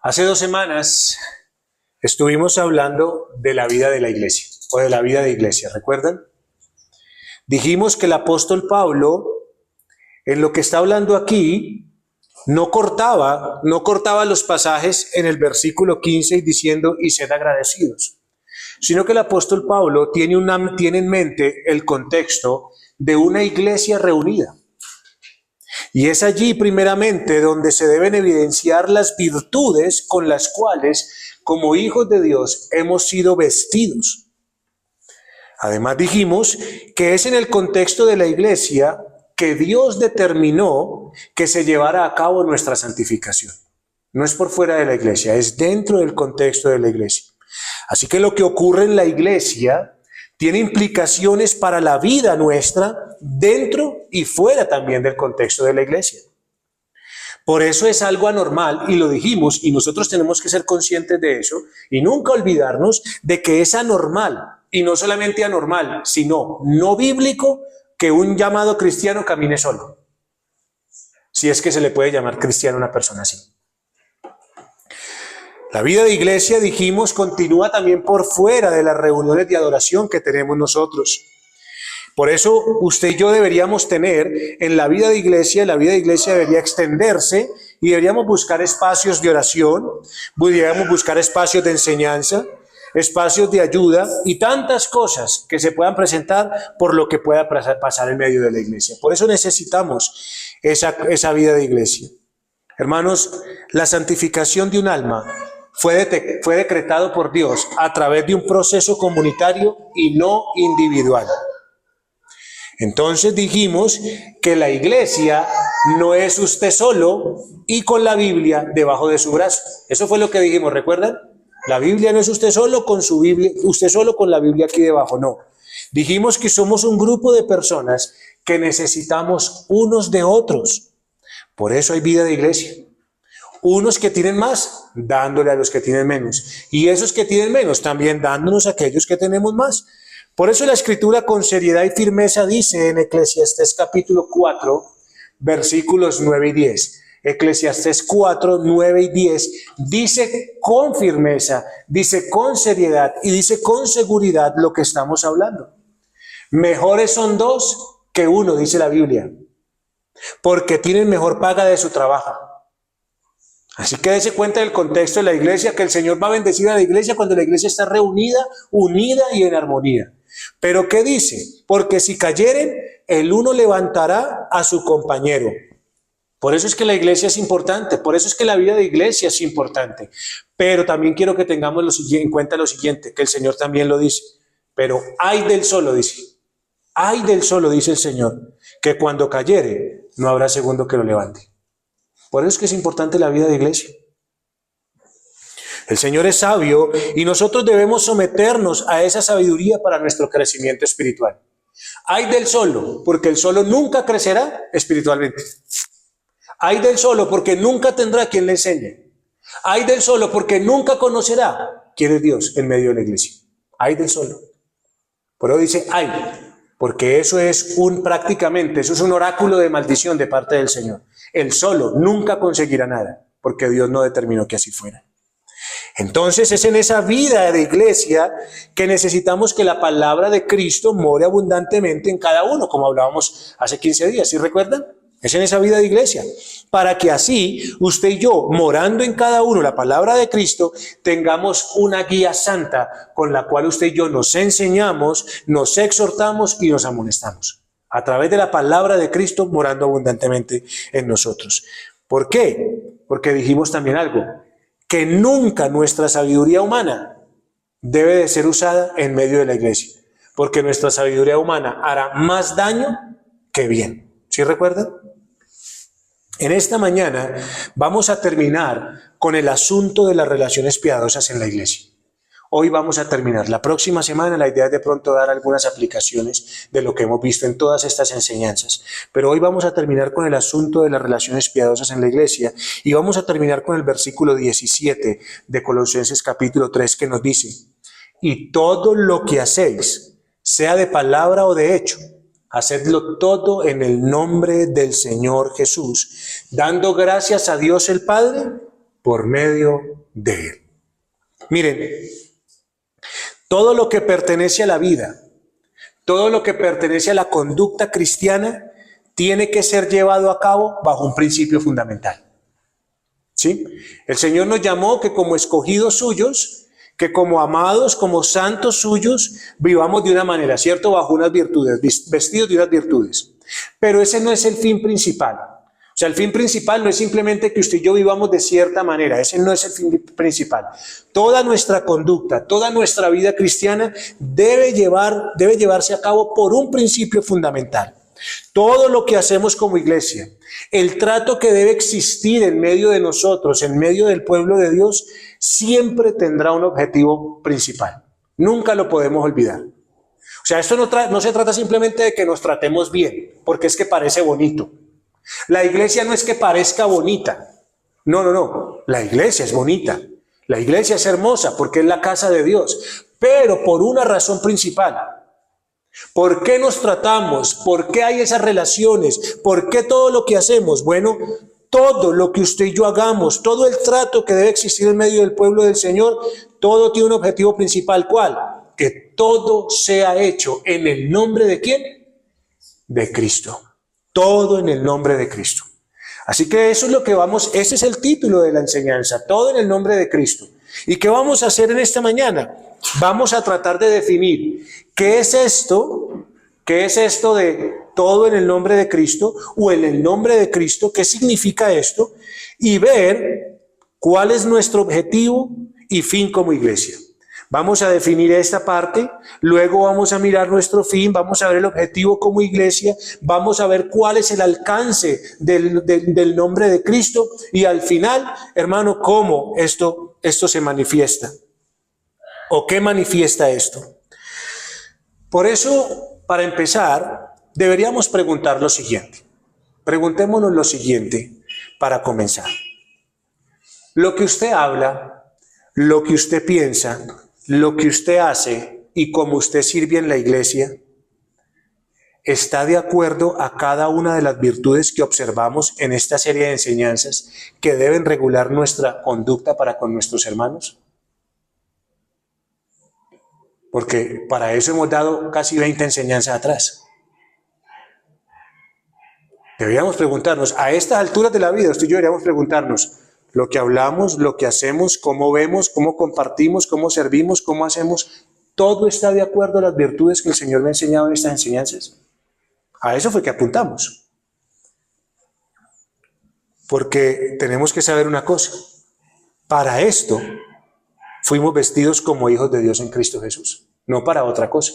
Hace 2 semanas estuvimos hablando de la vida de la iglesia, o de la vida de iglesia, ¿recuerdan? Dijimos que el apóstol Pablo, en lo que está hablando aquí, no cortaba los pasajes en el versículo 15 diciendo, y sed agradecidos, sino que el apóstol Pablo tiene en mente el contexto de una iglesia reunida. Y es allí primeramente donde se deben evidenciar las virtudes con las cuales, como hijos de Dios, hemos sido vestidos. Además dijimos que es en el contexto de la iglesia que Dios determinó que se llevara a cabo nuestra santificación. No es por fuera de la iglesia, es dentro del contexto de la iglesia. Así que lo que ocurre en la iglesia tiene implicaciones para la vida nuestra dentro y fuera también del contexto de la iglesia. Por eso es algo anormal, y lo dijimos, y nosotros tenemos que ser conscientes de eso, y nunca olvidarnos de que es anormal, y no solamente anormal, sino no bíblico, que un llamado cristiano camine solo. Si es que se le puede llamar cristiano a una persona así. La vida de iglesia, dijimos, continúa también por fuera de las reuniones de adoración que tenemos nosotros. Por eso usted y yo deberíamos tener en la vida de iglesia debería extenderse y deberíamos buscar espacios de oración, deberíamos buscar espacios de enseñanza, espacios de ayuda y tantas cosas que se puedan presentar por lo que pueda pasar en medio de la iglesia. Por eso necesitamos esa vida de iglesia. Hermanos, la santificación de un alma fue decretado por Dios a través de un proceso comunitario y no individual. Entonces dijimos que la iglesia no es usted solo y con la Biblia debajo de su brazo. Eso fue lo que dijimos, ¿recuerdan? La Biblia no es usted solo con su Biblia, usted solo con la Biblia aquí debajo, no. Dijimos que somos un grupo de personas que necesitamos unos de otros. Por eso hay vida de iglesia. Unos que tienen más, dándole a los que tienen menos. Y esos que tienen menos, también dándonos a aquellos que tenemos más. Por eso la Escritura con seriedad y firmeza dice en Eclesiastés capítulo 4, versículos 9 y 10. Eclesiastés 4, 9 y 10 dice con firmeza, dice con seriedad y dice con seguridad lo que estamos hablando. Mejores son dos que uno, dice la Biblia, porque tienen mejor paga de su trabajo. Así que dése cuenta del contexto de la iglesia, que el Señor va a bendecir a la iglesia cuando la iglesia está reunida, unida y en armonía. Pero ¿qué dice? Porque si cayeren, el uno levantará a su compañero. Por eso es que la iglesia es importante, por eso es que la vida de iglesia es importante. Pero también quiero que tengamos en cuenta lo siguiente, que el Señor también lo dice. Pero ay del solo, dice. Ay del solo, dice el Señor, que cuando cayere, no habrá segundo que lo levante. Por eso es que es importante la vida de iglesia. El Señor es sabio y nosotros debemos someternos a esa sabiduría para nuestro crecimiento espiritual. Ay del solo, porque el solo nunca crecerá espiritualmente. Ay del solo, porque nunca tendrá quien le enseñe. Ay del solo, porque nunca conocerá quién es Dios en medio de la iglesia. Ay del solo. Por eso dice ay, porque eso es un oráculo de maldición de parte del Señor. El solo nunca conseguirá nada, porque Dios no determinó que así fuera. Entonces es en esa vida de iglesia que necesitamos que la palabra de Cristo more abundantemente en cada uno, como hablábamos hace 15 días, ¿sí recuerdan? Es en esa vida de iglesia, para que así usted y yo, morando en cada uno la palabra de Cristo, tengamos una guía santa con la cual usted y yo nos enseñamos, nos exhortamos y nos amonestamos. A través de la palabra de Cristo morando abundantemente en nosotros. ¿Por qué? Porque dijimos también algo, que nunca nuestra sabiduría humana debe de ser usada en medio de la iglesia, porque nuestra sabiduría humana hará más daño que bien. ¿Sí recuerdan? En esta mañana vamos a terminar con el asunto de las relaciones piadosas en la iglesia. Hoy vamos a terminar. La próxima semana la idea es de pronto dar algunas aplicaciones de lo que hemos visto en todas estas enseñanzas. Pero hoy vamos a terminar con el asunto de las relaciones piadosas en la iglesia y vamos a terminar con el versículo 17 de Colosenses capítulo 3 que nos dice: y todo lo que hacéis, sea de palabra o de hecho, hacedlo todo en el nombre del Señor Jesús, dando gracias a Dios el Padre por medio de Él. Miren, todo lo que pertenece a la vida, todo lo que pertenece a la conducta cristiana, tiene que ser llevado a cabo bajo un principio fundamental. ¿Sí? El Señor nos llamó que como escogidos suyos, que como amados, como santos suyos, vivamos de una manera, ¿cierto? Bajo unas virtudes, vestidos de unas virtudes. Pero ese no es el fin principal. O sea, el fin principal no es simplemente que usted y yo vivamos de cierta manera. Ese no es el fin principal. Toda nuestra conducta, toda nuestra vida cristiana debe llevarse a cabo por un principio fundamental. Todo lo que hacemos como iglesia, el trato que debe existir en medio de nosotros, en medio del pueblo de Dios, siempre tendrá un objetivo principal. Nunca lo podemos olvidar. O sea, esto no se trata simplemente de que nos tratemos bien, porque es que parece bonito. La iglesia no es que parezca bonita. No. La iglesia es bonita. La iglesia es hermosa porque es la casa de Dios. Pero por una razón principal. ¿Por qué nos tratamos? ¿Por qué hay esas relaciones? ¿Por qué todo lo que hacemos? Bueno, todo lo que usted y yo hagamos, todo el trato que debe existir en medio del pueblo del Señor, todo tiene un objetivo principal. ¿Cuál? Que todo sea hecho en el nombre ¿de quién? De Cristo. Todo en el nombre de Cristo. Así que eso es lo que ese es el título de la enseñanza, todo en el nombre de Cristo. ¿Y qué vamos a hacer en esta mañana? Vamos a tratar de definir qué es esto de todo en el nombre de Cristo o en el nombre de Cristo, qué significa esto y ver cuál es nuestro objetivo y fin como iglesia. Vamos a definir esta parte, luego vamos a mirar nuestro fin, vamos a ver el objetivo como iglesia, vamos a ver cuál es el alcance del nombre de Cristo y al final, hermano, cómo esto se manifiesta o qué manifiesta esto. Por eso, para empezar, deberíamos preguntar lo siguiente. Preguntémonos lo siguiente para comenzar. Lo que usted habla, lo que usted piensa, lo que usted hace y cómo usted sirve en la iglesia, ¿está de acuerdo a cada una de las virtudes que observamos en esta serie de enseñanzas que deben regular nuestra conducta para con nuestros hermanos? Porque para eso hemos dado casi 20 enseñanzas atrás. Deberíamos preguntarnos, a estas alturas de la vida, usted y yo deberíamos preguntarnos, lo que hablamos, lo que hacemos, cómo vemos, cómo compartimos, cómo servimos, cómo hacemos, ¿todo está de acuerdo a las virtudes que el Señor me ha enseñado en estas enseñanzas? A eso fue que apuntamos. Porque tenemos que saber una cosa. Para esto fuimos vestidos como hijos de Dios en Cristo Jesús, no para otra cosa.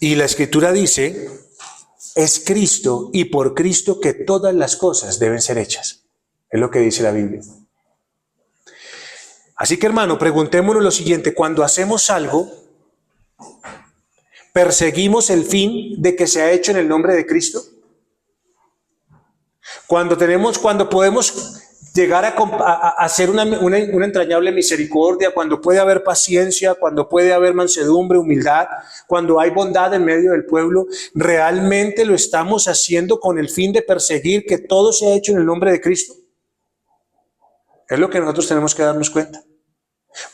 Y la Escritura dice, es Cristo y por Cristo que todas las cosas deben ser hechas. Es lo que dice la Biblia. Así que, hermano, preguntémonos lo siguiente. Cuando hacemos algo, ¿perseguimos el fin de que sea hecho en el nombre de Cristo? Cuando podemos llegar a hacer una entrañable misericordia, cuando puede haber paciencia, cuando puede haber mansedumbre, humildad, cuando hay bondad en medio del pueblo, ¿realmente lo estamos haciendo con el fin de perseguir que todo sea hecho en el nombre de Cristo? Es lo que nosotros tenemos que darnos cuenta.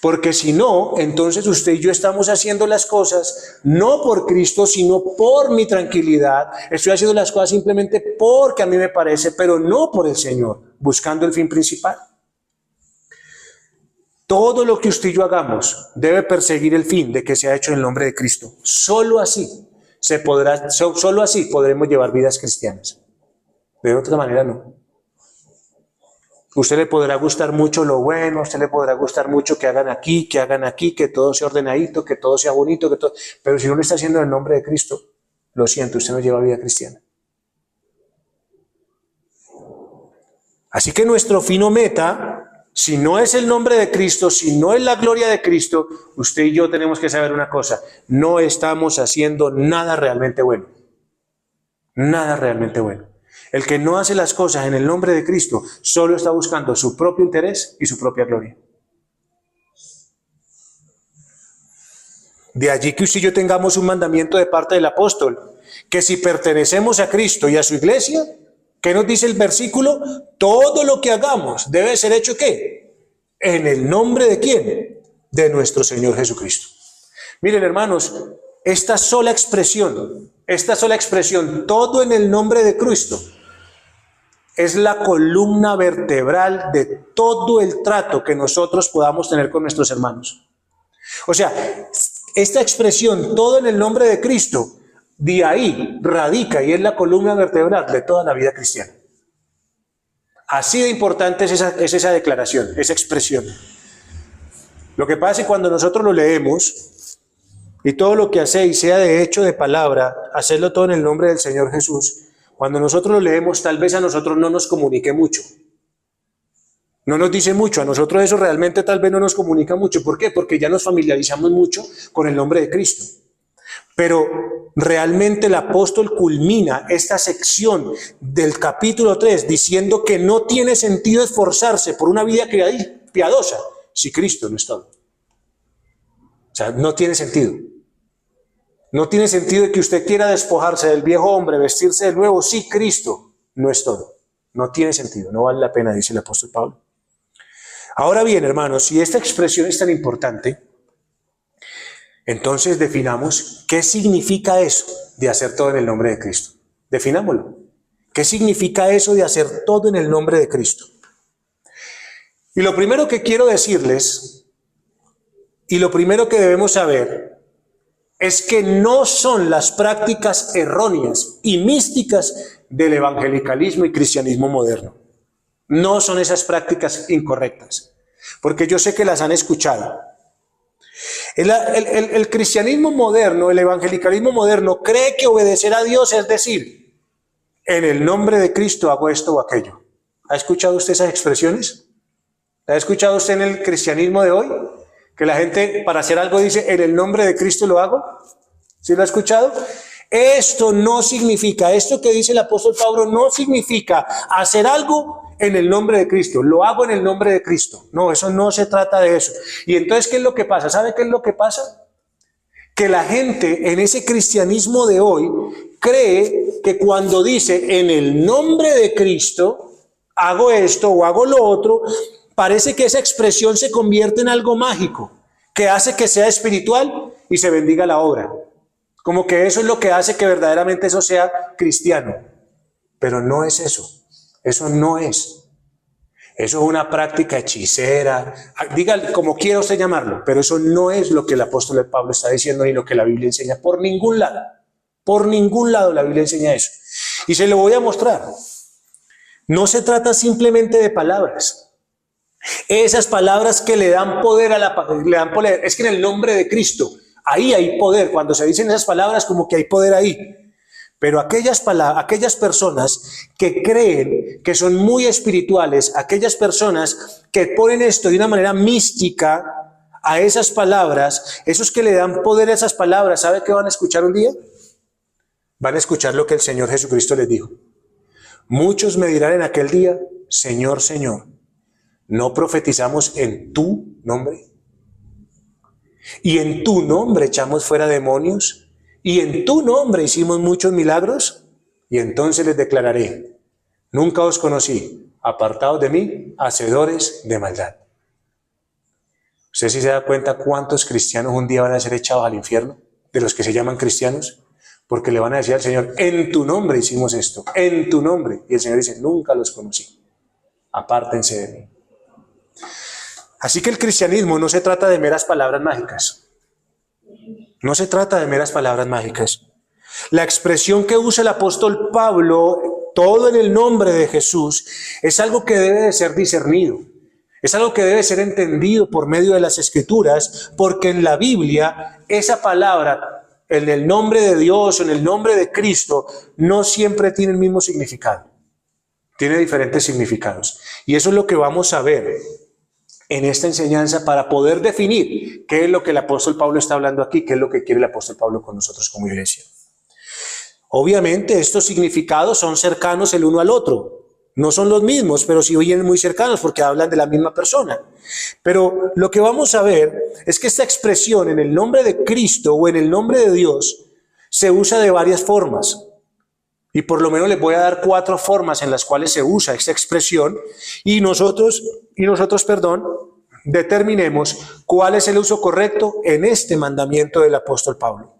Porque si no, entonces usted y yo estamos haciendo las cosas no por Cristo, sino por mi tranquilidad. Estoy haciendo las cosas simplemente porque a mí me parece, pero no por el Señor, buscando el fin principal. Todo lo que usted y yo hagamos debe perseguir el fin de que sea hecho en el nombre de Cristo. Solo así podremos llevar vidas cristianas. De otra manera no. Usted le podrá gustar mucho lo bueno, a usted le podrá gustar mucho que hagan aquí, que todo sea ordenadito, que todo sea bonito, pero si no lo está haciendo en el nombre de Cristo, lo siento, usted no lleva vida cristiana. Así que nuestro fin o meta, si no es el nombre de Cristo, si no es la gloria de Cristo, usted y yo tenemos que saber una cosa, no estamos haciendo nada realmente bueno. Nada realmente bueno. El que no hace las cosas en el nombre de Cristo solo está buscando su propio interés y su propia gloria. De allí que usted y yo tengamos un mandamiento de parte del apóstol, que si pertenecemos a Cristo y a su iglesia, ¿Qué nos dice el versículo? Todo lo que hagamos debe ser hecho ¿qué? ¿En el nombre de quién? De nuestro Señor Jesucristo. Miren, hermanos, esta sola expresión, todo en el nombre de Cristo, es la columna vertebral de todo el trato que nosotros podamos tener con nuestros hermanos. O sea, esta expresión, todo en el nombre de Cristo, de ahí radica y es la columna vertebral de toda la vida cristiana. Así de importante es esa declaración, esa expresión. Lo que pasa es que cuando nosotros lo leemos, y todo lo que hacéis, sea de hecho de palabra, hacedlo todo en el nombre del Señor Jesús, cuando nosotros lo leemos, tal vez a nosotros no nos comunique mucho. No nos dice mucho, a nosotros eso realmente tal vez no nos comunica mucho. ¿Por qué? Porque ya nos familiarizamos mucho con el nombre de Cristo. Pero realmente el apóstol culmina esta sección del capítulo 3 diciendo que no tiene sentido esforzarse por una vida piadosa si Cristo no es todo. O sea, no tiene sentido. No tiene sentido que usted quiera despojarse del viejo hombre, vestirse del nuevo, si Cristo no es todo. No tiene sentido, no vale la pena, dice el apóstol Pablo. Ahora bien, hermanos, si esta expresión es tan importante, entonces definamos qué significa eso de hacer todo en el nombre de Cristo. Definámoslo. ¿Qué significa eso de hacer todo en el nombre de Cristo? Y lo primero que quiero decirles, y lo primero que debemos saber, es que no son las prácticas erróneas y místicas del evangelicalismo y cristianismo moderno. No son esas prácticas incorrectas, porque yo sé que las han escuchado. El cristianismo moderno, el evangelicalismo moderno, cree que obedecer a Dios es decir, en el nombre de Cristo hago esto o aquello. ¿Ha escuchado usted esas expresiones? ¿Ha escuchado usted en el cristianismo de hoy? Que la gente para hacer algo dice, en el nombre de Cristo lo hago. ¿Sí lo ha escuchado? Esto no significa, esto que dice el apóstol Pablo no significa hacer algo en el nombre de Cristo. Lo hago en el nombre de Cristo. No, eso no se trata de eso. Y entonces, ¿qué es lo que pasa? ¿Sabe qué es lo que pasa? Que la gente en ese cristianismo de hoy cree que cuando dice en el nombre de Cristo hago esto o hago lo otro, parece que esa expresión se convierte en algo mágico, que hace que sea espiritual y se bendiga la obra. Como que eso es lo que hace que verdaderamente eso sea cristiano. Pero no es eso. Eso no es. Eso es una práctica hechicera. Diga como quiera usted llamarlo, pero eso no es lo que el apóstol Pablo está diciendo ni lo que la Biblia enseña. Por ningún lado. Por ningún lado la Biblia enseña eso. Y se lo voy a mostrar. No se trata simplemente de palabras. Esas palabras que le dan poder le dan poder, es que en el nombre de Cristo, ahí hay poder. Cuando se dicen esas palabras, como que hay poder ahí. Pero aquellas personas que creen que son muy espirituales, aquellas personas que ponen esto de una manera mística a esas palabras, esos que le dan poder a esas palabras, ¿sabe qué van a escuchar un día? Van a escuchar lo que el Señor Jesucristo les dijo. Muchos me dirán en aquel día, Señor, Señor, ¿no profetizamos en tu nombre? ¿Y en tu nombre echamos fuera demonios? ¿Y en tu nombre hicimos muchos milagros? Y entonces les declararé, nunca os conocí, apartados de mí, hacedores de maldad. ¿Usted sí se da cuenta cuántos cristianos un día van a ser echados al infierno? De los que se llaman cristianos, porque le van a decir al Señor, en tu nombre hicimos esto, en tu nombre. Y el Señor dice, nunca los conocí, apártense de mí. Así que el cristianismo no se trata de meras palabras mágicas. No se trata de meras palabras mágicas. La expresión que usa el apóstol Pablo, todo en el nombre de Jesús, es algo que debe de ser discernido. Es algo que debe ser entendido por medio de las Escrituras, porque en la Biblia esa palabra, en el nombre de Dios o en el nombre de Cristo, no siempre tiene el mismo significado. Tiene diferentes significados. Y eso es lo que vamos a ver en esta enseñanza para poder definir qué es lo que el apóstol Pablo está hablando aquí, qué es lo que quiere el apóstol Pablo con nosotros como iglesia. Obviamente estos significados son cercanos el uno al otro. No son los mismos, pero sí vienen muy cercanos porque hablan de la misma persona. Pero lo que vamos a ver es que esta expresión en el nombre de Cristo o en el nombre de Dios se usa de varias formas. Y por lo menos les voy a dar 4 formas en las cuales se usa esta expresión y nosotros, determinemos cuál es el uso correcto en este mandamiento del apóstol Pablo.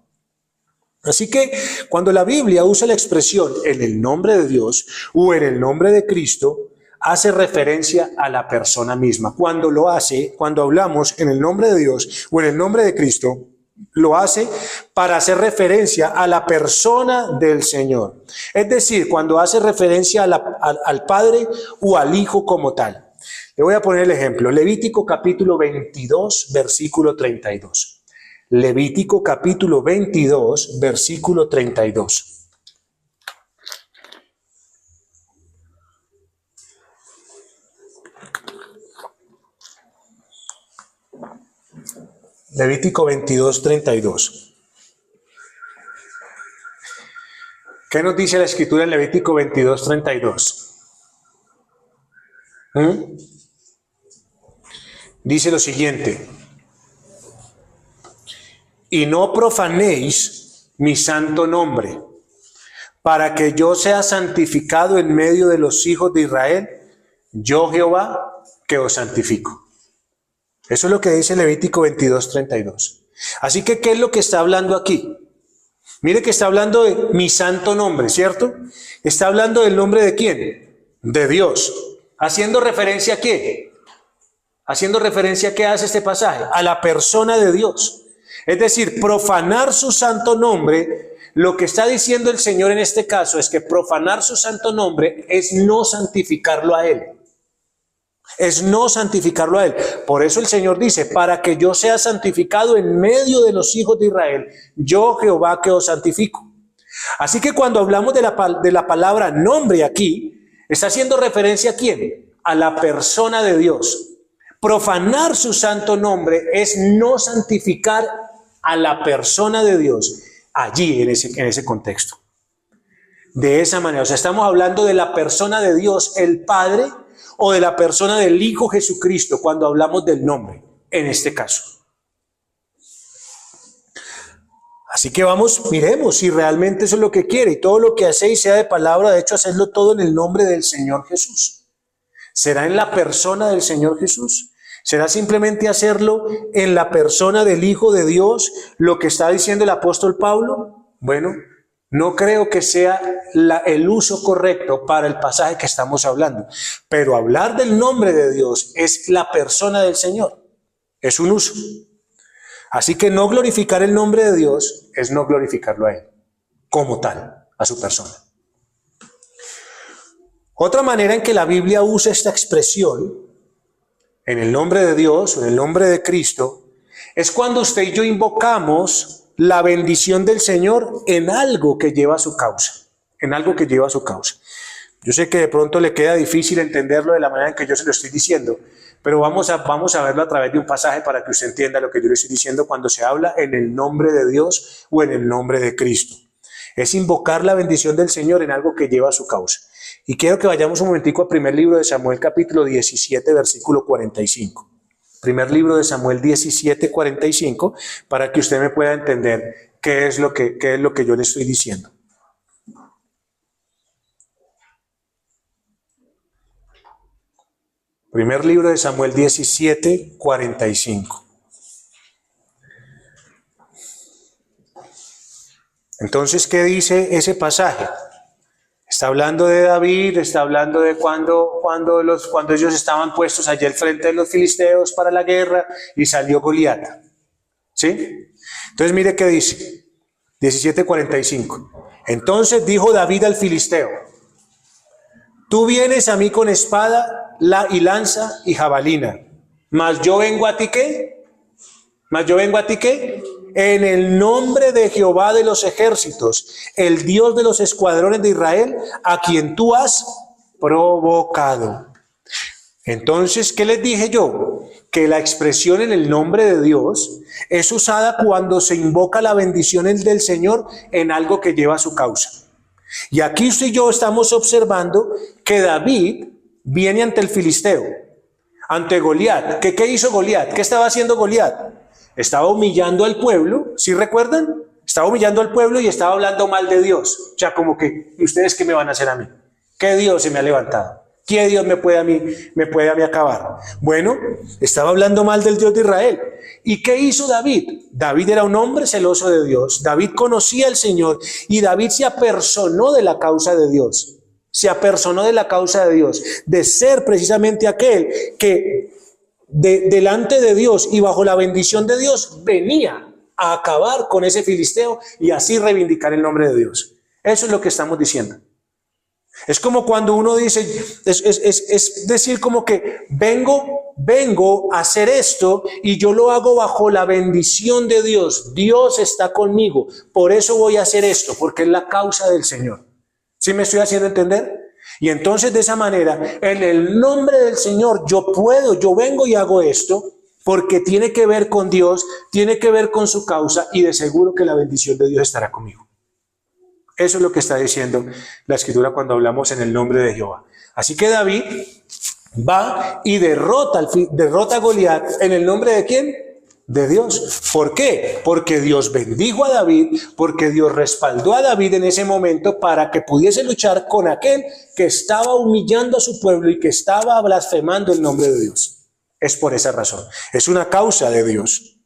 Así que cuando la Biblia usa la expresión en el nombre de Dios o en el nombre de Cristo, hace referencia a la persona misma. Cuando hablamos en el nombre de Dios o en el nombre de Cristo, lo hace para hacer referencia a la persona del Señor. Es decir, cuando hace referencia al Padre o al Hijo como tal. Le voy a poner el ejemplo. Levítico capítulo 22, versículo 32. Levítico capítulo 22, versículo 32. Levítico 22, 32. ¿Qué nos dice la Escritura en Levítico 22, 32? Dice lo siguiente: y no profanéis mi santo nombre, para que yo sea santificado en medio de los hijos de Israel, yo Jehová que os santifico. Eso es lo que dice Levítico 22, 32. Así que, ¿qué es lo que está hablando aquí? Mire que está hablando de mi santo nombre, ¿cierto? Está hablando del nombre de ¿quién? De Dios. ¿Haciendo referencia a qué? Haciendo referencia a qué hace este pasaje, a la persona de Dios. Es decir, profanar su santo nombre, lo que está diciendo el Señor en este caso es que profanar su santo nombre es no santificarlo a Él. Es no santificarlo a Él. Por eso el Señor dice, para que yo sea santificado en medio de los hijos de Israel, yo Jehová que os santifico. Así que cuando hablamos de la palabra nombre aquí, está haciendo referencia ¿a quién? A la persona de Dios. Profanar su santo nombre es no santificar a la persona de Dios allí en ese contexto. De esa manera, o sea, estamos hablando de la persona de Dios, el Padre, o de la persona del Hijo Jesucristo, cuando hablamos del nombre, en este caso. Así que miremos si realmente eso es lo que quiere, y todo lo que hacéis sea de palabra, de hecho, hacedlo todo en el nombre del Señor Jesús. ¿Será en la persona del Señor Jesús? ¿Será simplemente hacerlo en la persona del Hijo de Dios, lo que está diciendo el apóstol Pablo? Bueno, no creo que sea el uso correcto para el pasaje que estamos hablando. Pero hablar del nombre de Dios es la persona del Señor. Es un uso. Así que no glorificar el nombre de Dios es no glorificarlo a Él, como tal, a su persona. Otra manera en que la Biblia usa esta expresión, en el nombre de Dios, en el nombre de Cristo, es cuando usted y yo invocamos la bendición del Señor en algo que lleva su causa, en algo que lleva su causa. Yo sé que de pronto le queda difícil entenderlo de la manera en que yo se lo estoy diciendo, pero vamos a verlo a través de un pasaje para que usted entienda lo que yo le estoy diciendo cuando se habla en el nombre de Dios o en el nombre de Cristo. Es invocar la bendición del Señor en algo que lleva su causa. Y quiero que vayamos un momentico al primer libro de Samuel, capítulo 17, versículo 45. Primer libro de Samuel 17, 45, para que usted me pueda entender qué es lo que yo le estoy diciendo. Primer libro de Samuel 17, 45. Entonces, ¿qué dice ese pasaje? Está hablando de David, está hablando de cuando ellos estaban puestos allí al frente de los filisteos para la guerra y salió Goliat. ¿Sí? Entonces mire qué dice, 17:45. Entonces dijo David al filisteo: tú vienes a mí con espada y lanza y jabalina, mas yo vengo a ti ¿qué? En el nombre de Jehová de los ejércitos, el Dios de los escuadrones de Israel, a quien tú has provocado. Entonces, ¿qué les dije yo? Que la expresión en el nombre de Dios es usada cuando se invoca la bendición del Señor en algo que lleva su causa. Y aquí usted y yo estamos observando que David viene ante el filisteo, ante Goliat. ¿Qué hizo Goliat? ¿Qué estaba haciendo Goliat? Estaba humillando al pueblo, ¿sí recuerdan? Estaba humillando al pueblo y estaba hablando mal de Dios. O sea, como que, ¿y ustedes qué me van a hacer a mí? ¿Qué Dios se me ha levantado? ¿Qué Dios me puede a mí acabar? Bueno, estaba hablando mal del Dios de Israel. ¿Y qué hizo David? David era un hombre celoso de Dios. David conocía al Señor y David se apersonó de la causa de Dios. Se apersonó de la causa de Dios, de ser precisamente aquel que delante de Dios y bajo la bendición de Dios venía a acabar con ese filisteo y así reivindicar el nombre de Dios. Eso es lo que estamos diciendo. Es como cuando uno dice, es decir, como que vengo a hacer esto y yo lo hago bajo la bendición de Dios. Dios está conmigo, por eso voy a hacer esto, porque es la causa del Señor. ¿Sí me estoy haciendo entender? Y entonces de esa manera, en el nombre del Señor, yo vengo y hago esto, porque tiene que ver con Dios, tiene que ver con su causa y de seguro que la bendición de Dios estará conmigo. Eso es lo que está diciendo la Escritura cuando hablamos en el nombre de Jehová. Así que David va y derrota a Goliat en el nombre de ¿quién? De Dios. ¿Por qué? Porque Dios bendijo a David, porque Dios respaldó a David en ese momento para que pudiese luchar con aquel que estaba humillando a su pueblo y que estaba blasfemando el nombre de Dios. Es por esa razón. Es una causa de Dios.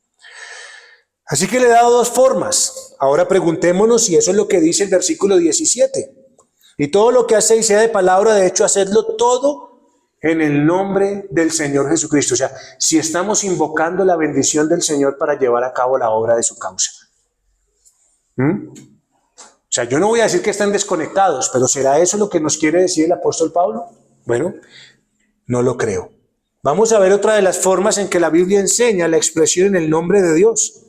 Así que le he dado dos formas. Ahora preguntémonos si eso es lo que dice el versículo 17. Y todo lo que hacéis sea de palabra, de hecho, hacedlo todo en el nombre del Señor Jesucristo. O sea, si estamos invocando la bendición del Señor para llevar a cabo la obra de su causa. O sea, yo no voy a decir que están desconectados, pero ¿será eso lo que nos quiere decir el apóstol Pablo? Bueno, no lo creo. Vamos a ver otra de las formas en que la Biblia enseña la expresión en el nombre de Dios.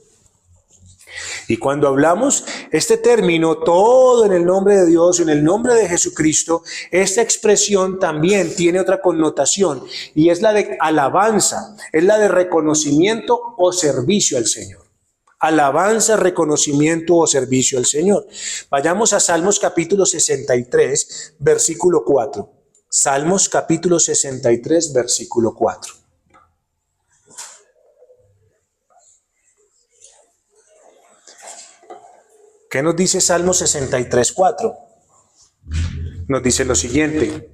Y cuando hablamos este término, todo en el nombre de Dios, en el nombre de Jesucristo, esta expresión también tiene otra connotación y es la de alabanza, es la de reconocimiento o servicio al Señor. Alabanza, reconocimiento o servicio al Señor. Vayamos a Salmos capítulo 63, versículo 4. Salmos capítulo 63, versículo 4. ¿Qué nos dice Salmo 63, 4? Nos dice lo siguiente.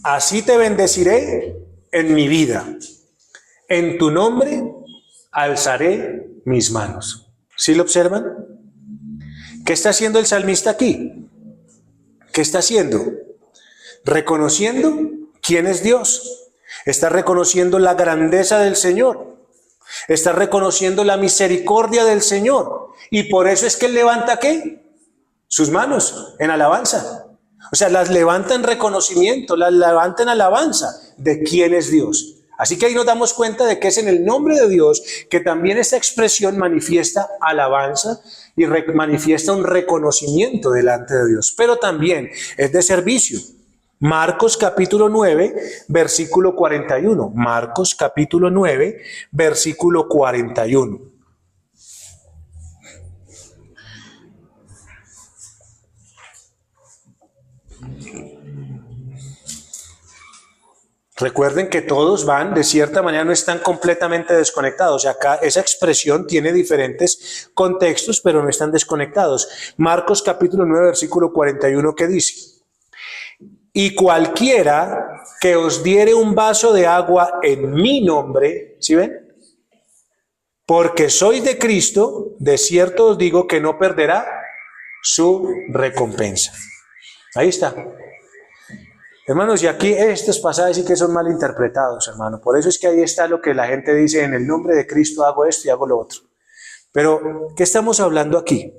Así te bendeciré en mi vida. En tu nombre alzaré mis manos. ¿Sí lo observan? ¿Qué está haciendo el salmista aquí? ¿Qué está haciendo? Reconociendo quién es Dios. Está reconociendo la grandeza del Señor. Está reconociendo la misericordia del Señor. Y por eso es que él levanta ¿qué? Sus manos en alabanza. O sea, las levanta en reconocimiento, las levanta en alabanza de quién es Dios. Así que ahí nos damos cuenta de que es en el nombre de Dios que también esta expresión manifiesta alabanza y manifiesta un reconocimiento delante de Dios. Pero también es de servicio. Marcos capítulo 9, versículo 41. Marcos capítulo 9, versículo 41. Recuerden que todos van, de cierta manera, no están completamente desconectados. O sea, acá esa expresión tiene diferentes contextos, pero no están desconectados. Marcos capítulo 9, versículo 41, ¿qué dice? Y cualquiera que os diere un vaso de agua en mi nombre, ¿sí ven? Porque sois de Cristo, de cierto os digo que no perderá su recompensa. Ahí está. Hermanos, y aquí estos pasajes sí que son mal interpretados, hermano. Por eso es que ahí está lo que la gente dice, en el nombre de Cristo hago esto y hago lo otro. Pero, ¿qué estamos hablando aquí?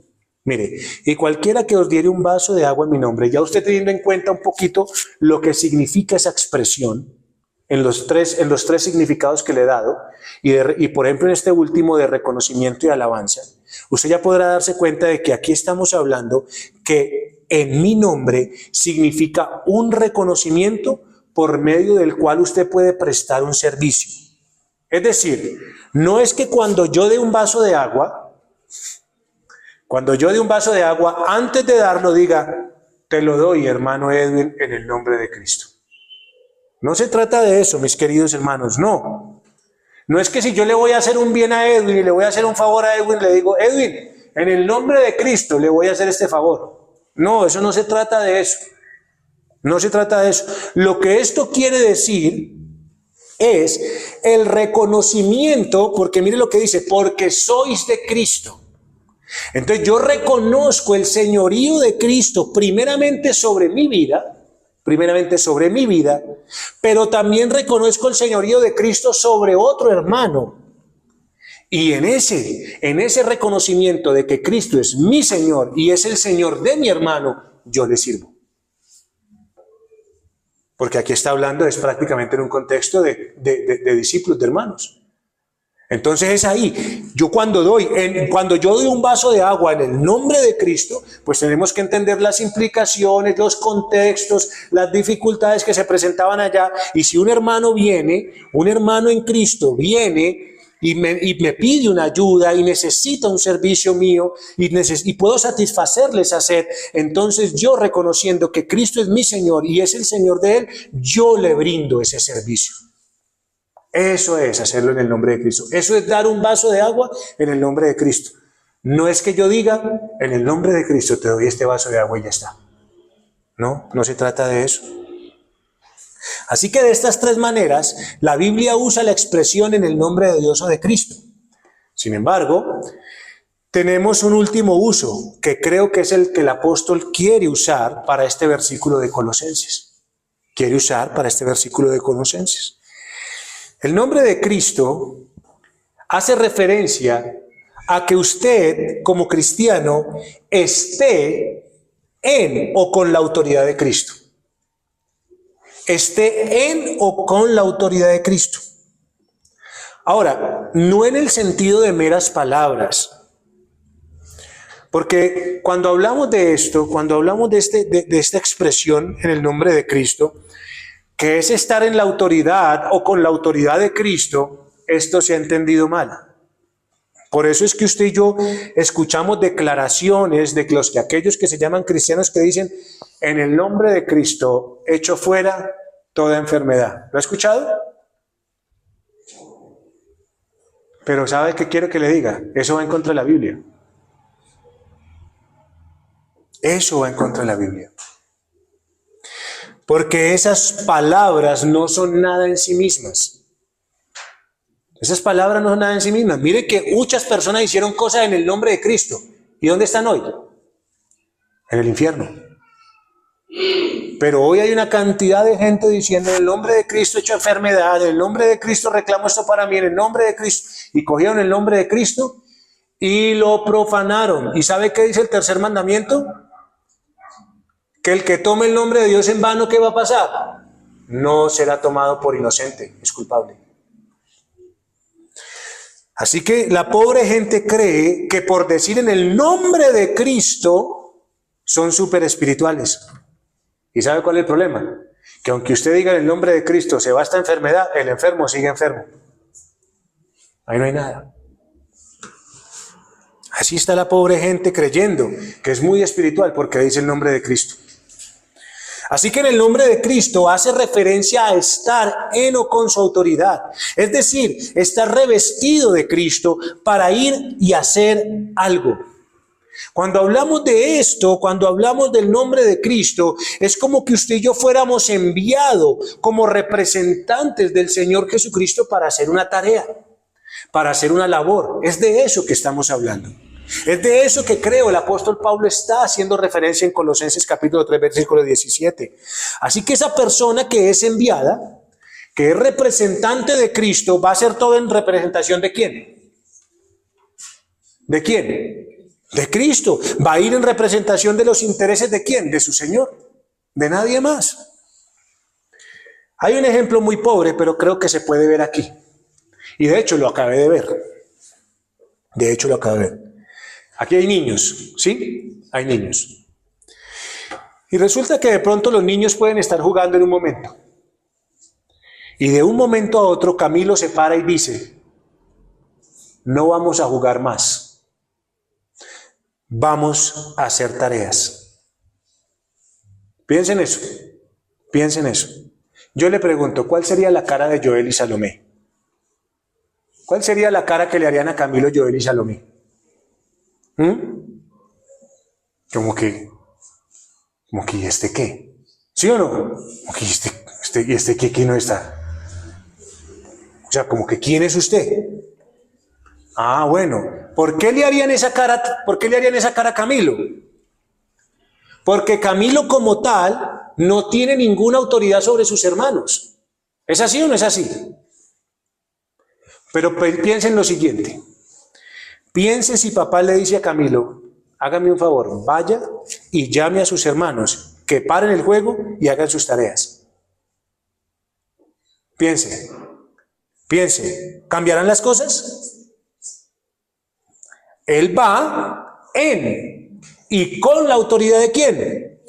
Mire, y cualquiera que os diere un vaso de agua en mi nombre, ya usted teniendo en cuenta un poquito lo que significa esa expresión, en los tres significados que le he dado, y por ejemplo en este último de reconocimiento y alabanza, usted ya podrá darse cuenta de que aquí estamos hablando que en mi nombre significa un reconocimiento por medio del cual usted puede prestar un servicio. Es decir, no es que cuando yo dé un vaso de agua, antes de darlo diga, te lo doy, hermano Edwin, en el nombre de Cristo. No se trata de eso, mis queridos hermanos, no. No es que si yo le voy a hacer un bien a Edwin y le voy a hacer un favor a Edwin, le digo, Edwin, en el nombre de Cristo le voy a hacer este favor. No, eso no se trata de eso. No se trata de eso. Lo que esto quiere decir es el reconocimiento, porque mire lo que dice, porque sois de Cristo. Entonces yo reconozco el señorío de Cristo primeramente sobre mi vida, pero también reconozco el señorío de Cristo sobre otro hermano. Y en ese reconocimiento de que Cristo es mi Señor y es el Señor de mi hermano, yo le sirvo. Porque aquí está hablando, es prácticamente en un contexto de discípulos, de hermanos. Entonces es ahí, cuando yo doy un vaso de agua en el nombre de Cristo, pues tenemos que entender las implicaciones, los contextos, las dificultades que se presentaban allá. Y si un hermano en Cristo viene y me pide una ayuda y necesita un servicio mío y puedo satisfacerle esa sed, entonces yo, reconociendo que Cristo es mi Señor y es el Señor de él, yo le brindo ese servicio. Eso es hacerlo en el nombre de Cristo. Eso es dar un vaso de agua en el nombre de Cristo. No es que yo diga, en el nombre de Cristo te doy este vaso de agua y ya está. No se trata de eso. Así que de estas tres maneras, la Biblia usa la expresión en el nombre de Dios o de Cristo. Sin embargo, tenemos un último uso que creo que es el que el apóstol quiere usar para este versículo de Colosenses. El nombre de Cristo hace referencia a que usted, como cristiano, esté en o con la autoridad de Cristo. Esté en o con la autoridad de Cristo. Ahora, no en el sentido de meras palabras. Porque cuando hablamos de esto, cuando hablamos de esta expresión en el nombre de Cristo, que es estar en la autoridad o con la autoridad de Cristo, esto se ha entendido mal. Por eso es que usted y yo escuchamos declaraciones de aquellos que se llaman cristianos que dicen, en el nombre de Cristo, echo fuera toda enfermedad. ¿Lo ha escuchado? Pero ¿sabe qué quiero que le diga? Eso va en contra de la Biblia. Eso va en contra de la Biblia. Porque esas palabras no son nada en sí mismas. Esas palabras no son nada en sí mismas. Mire que muchas personas hicieron cosas en el nombre de Cristo. ¿Y dónde están hoy? En el infierno. Pero hoy hay una cantidad de gente diciendo, en el nombre de Cristo he hecho enfermedad, en el nombre de Cristo reclamo esto para mí, en el nombre de Cristo. Y cogieron el nombre de Cristo y lo profanaron. ¿Y sabe qué dice el tercer mandamiento? Que el que tome el nombre de Dios en vano, ¿qué va a pasar? No será tomado por inocente, es culpable. Así que la pobre gente cree que por decir en el nombre de Cristo son súper espirituales. ¿Y sabe cuál es el problema? Que aunque usted diga en el nombre de Cristo se va esta enfermedad, el enfermo sigue enfermo. Ahí no hay nada. Así está la pobre gente creyendo que es muy espiritual porque dice el nombre de Cristo. Así que en el nombre de Cristo hace referencia a estar en o con su autoridad. Es decir, estar revestido de Cristo para ir y hacer algo. Cuando hablamos de esto, cuando hablamos del nombre de Cristo, es como que usted y yo fuéramos enviados como representantes del Señor Jesucristo para hacer una tarea, para hacer una labor. Es de eso que estamos hablando. Es de eso que creo el apóstol Pablo está haciendo referencia en Colosenses capítulo 3, versículo 17. Así que esa persona que es enviada, que es representante de Cristo, va a hacer todo en representación ¿de quién? ¿De quién? De Cristo. Va a ir en representación de los intereses ¿de quién? De su Señor, de nadie más. Hay un ejemplo muy pobre, pero creo que se puede ver aquí. Y de hecho lo acabé de ver. Aquí hay niños, ¿sí? Hay niños. Y resulta que de pronto los niños pueden estar jugando en un momento. Y de un momento a otro Camilo se para y dice, no vamos a jugar más. Vamos a hacer tareas. Piensen eso. Yo le pregunto, ¿cuál sería la cara de Joel y Salomé? ¿Cuál sería la cara que le harían a Camilo, Joel y Salomé? Como que, ¿y este qué? ¿Sí o no? Como que, ¿y este qué no está? O sea, como que, ¿quién es usted? Ah, bueno, ¿por qué le harían esa cara a Camilo? Porque Camilo como tal no tiene ninguna autoridad sobre sus hermanos. ¿Es así o no es así? Pero piensen lo siguiente. Piensen si papá le dice a Camilo, hágame un favor, vaya y llame a sus hermanos, que paren el juego y hagan sus tareas. Piense, ¿cambiarán las cosas? Él va en y con la autoridad ¿de quién?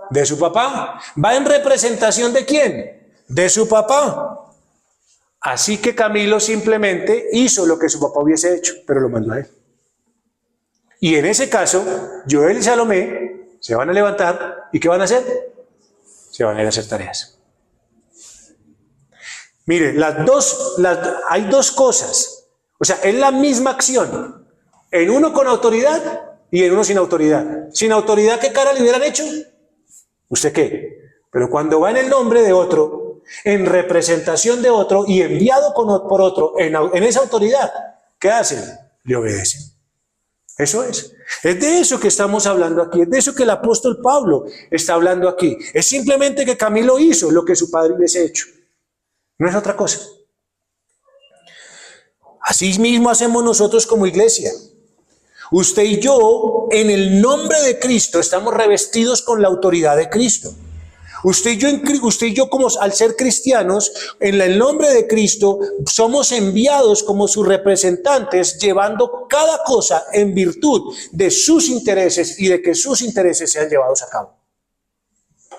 De su papá. ¿Va en representación de quién? De su papá. Así que Camilo simplemente hizo lo que su papá hubiese hecho, pero lo mandó a él. Y en ese caso, Joel y Salomé se van a levantar y ¿qué van a hacer? Se van a ir a hacer tareas. Mire, hay dos cosas. O sea, es la misma acción. En uno con autoridad y en uno sin autoridad. Sin autoridad, ¿qué cara le hubieran hecho? ¿Usted qué? Pero cuando va en el nombre de otro, en representación de otro y enviado por otro en esa autoridad, ¿qué hacen? Le obedecen. Eso es. Es de eso que estamos hablando aquí. Es de eso que el apóstol Pablo está hablando aquí. Es simplemente que Camilo hizo lo que su padre hubiese hecho. No es otra cosa. Así mismo hacemos nosotros como iglesia. Usted y yo, en el nombre de Cristo, estamos revestidos con la autoridad de Cristo. Usted y yo como al ser cristianos, en el nombre de Cristo, somos enviados como sus representantes, llevando cada cosa en virtud de sus intereses y de que sus intereses sean llevados a cabo.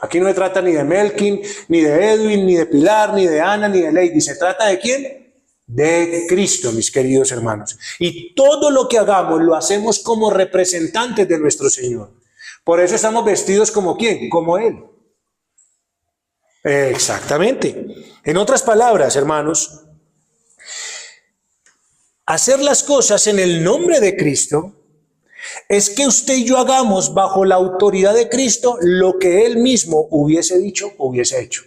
Aquí no se trata ni de Melkin, ni de Edwin, ni de Pilar, ni de Ana, ni de Lady. ¿Se trata de quién? De Cristo, mis queridos hermanos. Y todo lo que hagamos lo hacemos como representantes de nuestro Señor. Por eso estamos vestidos como ¿quién? Como Él. Exactamente. En otras palabras, hermanos, hacer las cosas en el nombre de Cristo es que usted y yo hagamos bajo la autoridad de Cristo lo que Él mismo hubiese dicho o hubiese hecho.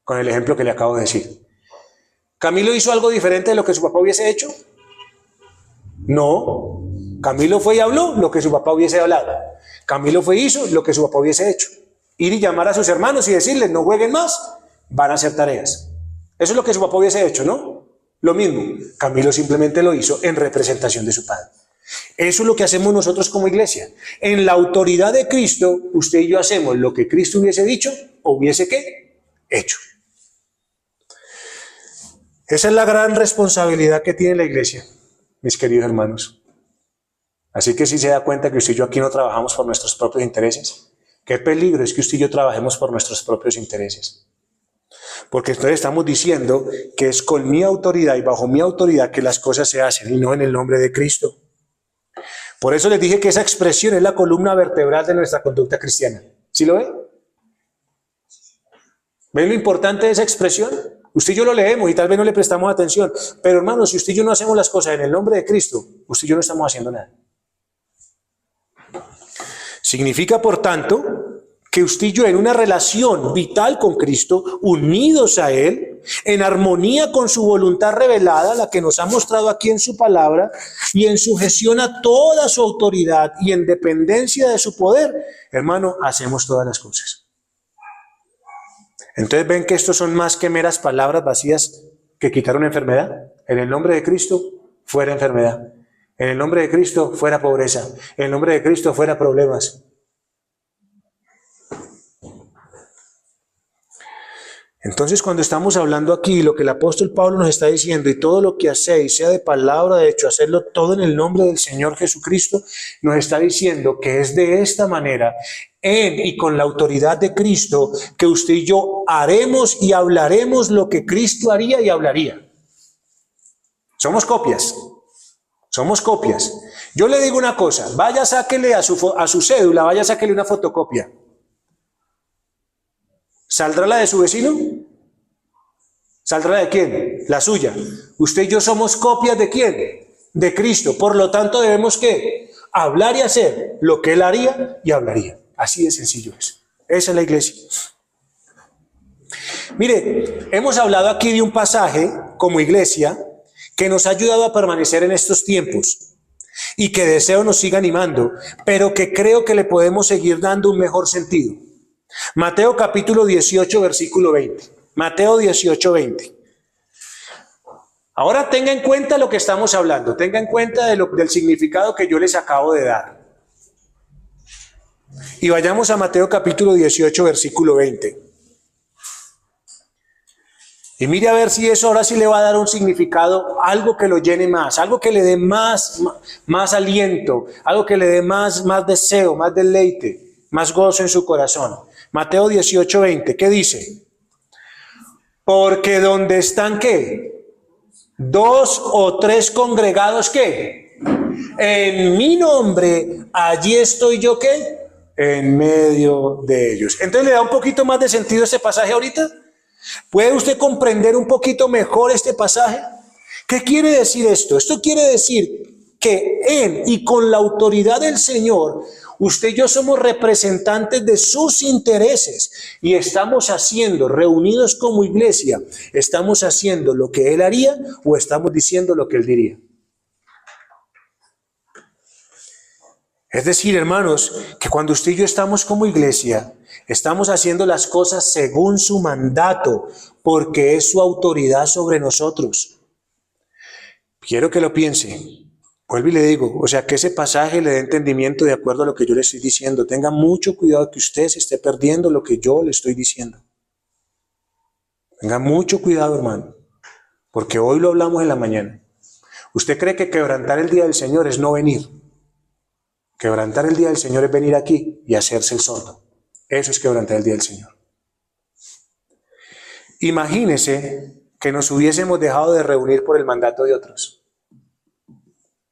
Con el ejemplo que le acabo de decir. ¿Camilo hizo algo diferente de lo que su papá hubiese hecho? No. Camilo fue y habló lo que su papá hubiese hablado. Camilo fue y hizo lo que su papá hubiese hecho. Ir y llamar a sus hermanos y decirles, no jueguen más, van a hacer tareas. Eso es lo que su papá hubiese hecho, ¿no? Lo mismo, Camilo simplemente lo hizo en representación de su padre. Eso es lo que hacemos nosotros como iglesia. En la autoridad de Cristo, usted y yo hacemos lo que Cristo hubiese dicho o hubiese ¿qué? Hecho. Esa es la gran responsabilidad que tiene la iglesia, mis queridos hermanos. Así que si se da cuenta que usted y yo aquí no trabajamos por nuestros propios intereses, qué peligro es que usted y yo trabajemos por nuestros propios intereses. Porque entonces estamos diciendo que es con mi autoridad y bajo mi autoridad que las cosas se hacen y no en el nombre de Cristo. Por eso les dije que esa expresión es la columna vertebral de nuestra conducta cristiana. ¿Sí lo ve? ¿Ven lo importante de esa expresión? Usted y yo lo leemos y tal vez no le prestamos atención. Pero hermanos, si usted y yo no hacemos las cosas en el nombre de Cristo, usted y yo no estamos haciendo nada. Significa, por tanto, que usted y yo en una relación vital con Cristo, unidos a Él, en armonía con su voluntad revelada, la que nos ha mostrado aquí en su palabra, y en sujeción a toda su autoridad y en dependencia de su poder, hermano, hacemos todas las cosas. Entonces ven que estos son más que meras palabras vacías que quitaron enfermedad. En el nombre de Cristo, fuera enfermedad. En el nombre de Cristo, fuera pobreza. En el nombre de Cristo, fuera problemas. Entonces, cuando estamos hablando aquí, lo que el apóstol Pablo nos está diciendo, y todo lo que hacéis, sea de palabra, de hecho, hacerlo todo en el nombre del Señor Jesucristo, nos está diciendo que es de esta manera, en y con la autoridad de Cristo, que usted y yo haremos y hablaremos lo que Cristo haría y hablaría. Somos copias. Somos copias. Yo le digo una cosa, vaya, sáquele a su cédula, vaya, sáquele una fotocopia. ¿Saldrá la de su vecino? ¿Saldrá de quién? La suya. Usted y yo somos copias ¿de quién? De Cristo. Por lo tanto, debemos ¿qué? Hablar y hacer lo que Él haría y hablaría. Así de sencillo es. Esa es la iglesia. Mire, hemos hablado aquí de un pasaje como iglesia que nos ha ayudado a permanecer en estos tiempos y que deseo nos siga animando, pero que creo que le podemos seguir dando un mejor sentido. Mateo capítulo 18, versículo 20. Mateo 18, 20. Ahora tenga en cuenta lo que estamos hablando, tenga en cuenta del significado que yo les acabo de dar. Y vayamos a Mateo capítulo 18, versículo 20. Y mire a ver si eso ahora sí le va a dar un significado, algo que lo llene más, algo que le dé más aliento, algo que le dé más deseo, más deleite, más gozo en su corazón. Mateo 18, 20, ¿qué dice? Porque donde están, ¿qué? 2 o 3 congregados, ¿qué? En mi nombre, allí estoy yo, ¿qué? En medio de ellos. Entonces, ¿le da un poquito más de sentido este pasaje ahorita? ¿Puede usted comprender un poquito mejor este pasaje? ¿Qué quiere decir esto? Esto quiere decir que en y con la autoridad del Señor, usted y yo somos representantes de sus intereses y estamos haciendo, reunidos como iglesia, estamos haciendo lo que Él haría o estamos diciendo lo que Él diría. Es decir, hermanos, que cuando usted y yo estamos como iglesia, estamos haciendo las cosas según su mandato, porque es su autoridad sobre nosotros. Quiero que lo piense. Vuelvo y le digo, o sea, que ese pasaje le dé entendimiento de acuerdo a lo que yo le estoy diciendo. Tenga mucho cuidado que usted se esté perdiendo lo que yo le estoy diciendo. Tenga mucho cuidado, hermano, porque hoy lo hablamos en la mañana. ¿Usted cree que quebrantar el día del Señor es no venir? Quebrantar el día del Señor es venir aquí y hacerse el sordo. Eso es quebrantar el día del Señor. Imagínese que nos hubiésemos dejado de reunir por el mandato de otros.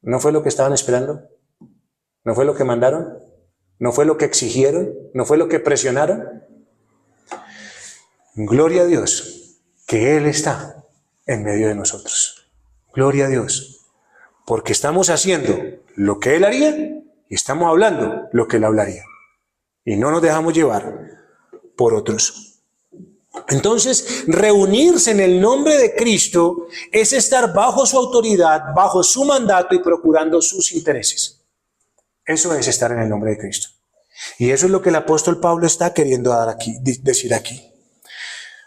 ¿No fue lo que estaban esperando? ¿No fue lo que mandaron? ¿No fue lo que exigieron? ¿No fue lo que presionaron? Gloria a Dios que Él está en medio de nosotros. Gloria a Dios. Porque estamos haciendo lo que Él haría y estamos hablando lo que Él hablaría. Y no nos dejamos llevar por otros. Entonces, reunirse en el nombre de Cristo es estar bajo su autoridad, bajo su mandato y procurando sus intereses. Eso es estar en el nombre de Cristo. Y eso es lo que el apóstol Pablo está queriendo decir aquí.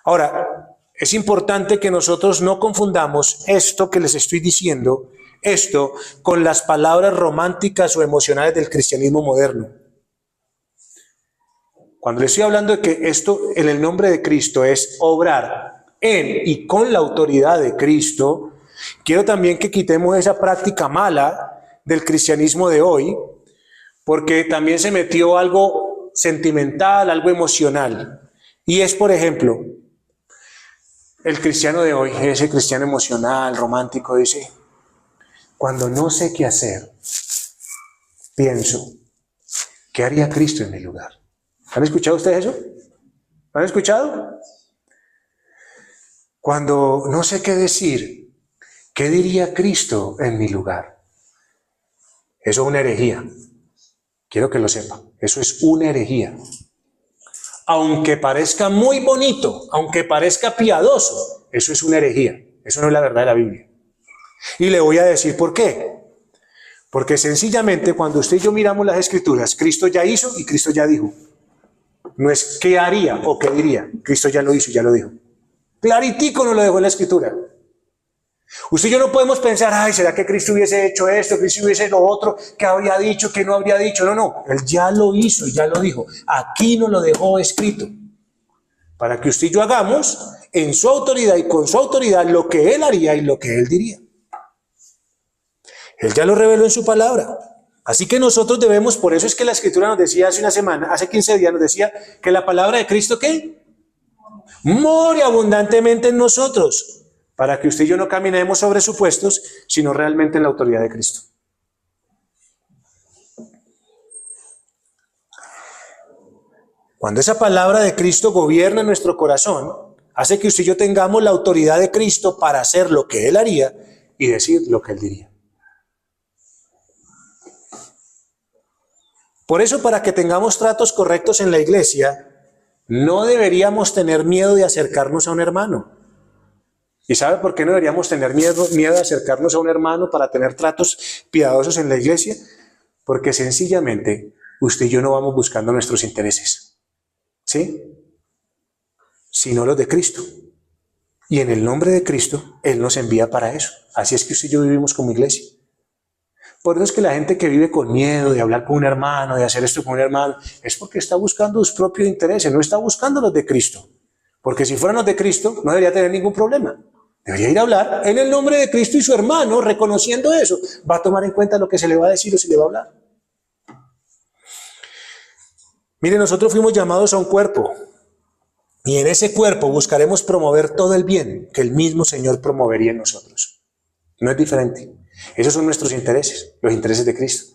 Ahora, es importante que nosotros no confundamos esto que les estoy diciendo, esto con las palabras románticas o emocionales del cristianismo moderno. Cuando le estoy hablando de que esto en el nombre de Cristo es obrar en y con la autoridad de Cristo, quiero también que quitemos esa práctica mala del cristianismo de hoy, porque también se metió algo sentimental, algo emocional. Y es, por ejemplo, el cristiano de hoy, ese cristiano emocional, romántico, dice: cuando no sé qué hacer, pienso, ¿qué haría Cristo en mi lugar? ¿Han escuchado ustedes eso? ¿Han escuchado? Cuando no sé qué decir, ¿qué diría Cristo en mi lugar? Eso es una herejía. Quiero que lo sepa. Eso es una herejía. Aunque parezca muy bonito, aunque parezca piadoso, eso es una herejía. Eso no es la verdad de la Biblia. Y le voy a decir por qué. Porque sencillamente cuando usted y yo miramos las Escrituras, Cristo ya hizo y Cristo ya dijo. No es qué haría o qué diría. Cristo ya lo hizo y ya lo dijo. Claritico nos lo dejó en la Escritura. Usted y yo no podemos pensar, ay, ¿será que Cristo hubiese hecho esto, Cristo hubiese lo otro, qué habría dicho, qué no habría dicho? No, no, Él ya lo hizo y ya lo dijo. Aquí nos lo dejó escrito. Para que usted y yo hagamos en su autoridad y con su autoridad lo que Él haría y lo que Él diría. Él ya lo reveló en su palabra. Así que nosotros debemos, por eso es que la Escritura nos decía hace una semana, hace 15 días nos decía que la palabra de Cristo, ¿qué? More abundantemente en nosotros, para que usted y yo no caminemos sobre supuestos, sino realmente en la autoridad de Cristo. Cuando esa palabra de Cristo gobierna nuestro corazón, hace que usted y yo tengamos la autoridad de Cristo para hacer lo que Él haría y decir lo que Él diría. Por eso, para que tengamos tratos correctos en la iglesia, no deberíamos tener miedo de acercarnos a un hermano. ¿Y sabe por qué no deberíamos tener miedo de acercarnos a un hermano para tener tratos piadosos en la iglesia? Porque sencillamente usted y yo no vamos buscando nuestros intereses, ¿sí? Sino los de Cristo. Y en el nombre de Cristo, Él nos envía para eso. Así es que usted y yo vivimos como iglesia. Por eso es que la gente que vive con miedo de hablar con un hermano, de hacer esto con un hermano, es porque está buscando sus propios intereses, no está buscando los de Cristo. Porque si fueran los de Cristo, no debería tener ningún problema. Debería ir a hablar en el nombre de Cristo y su hermano, reconociendo eso, va a tomar en cuenta lo que se le va a decir o se le va a hablar. Mire, nosotros fuimos llamados a un cuerpo y en ese cuerpo buscaremos promover todo el bien que el mismo Señor promovería en nosotros. No es diferente. Esos son nuestros intereses, los intereses de Cristo.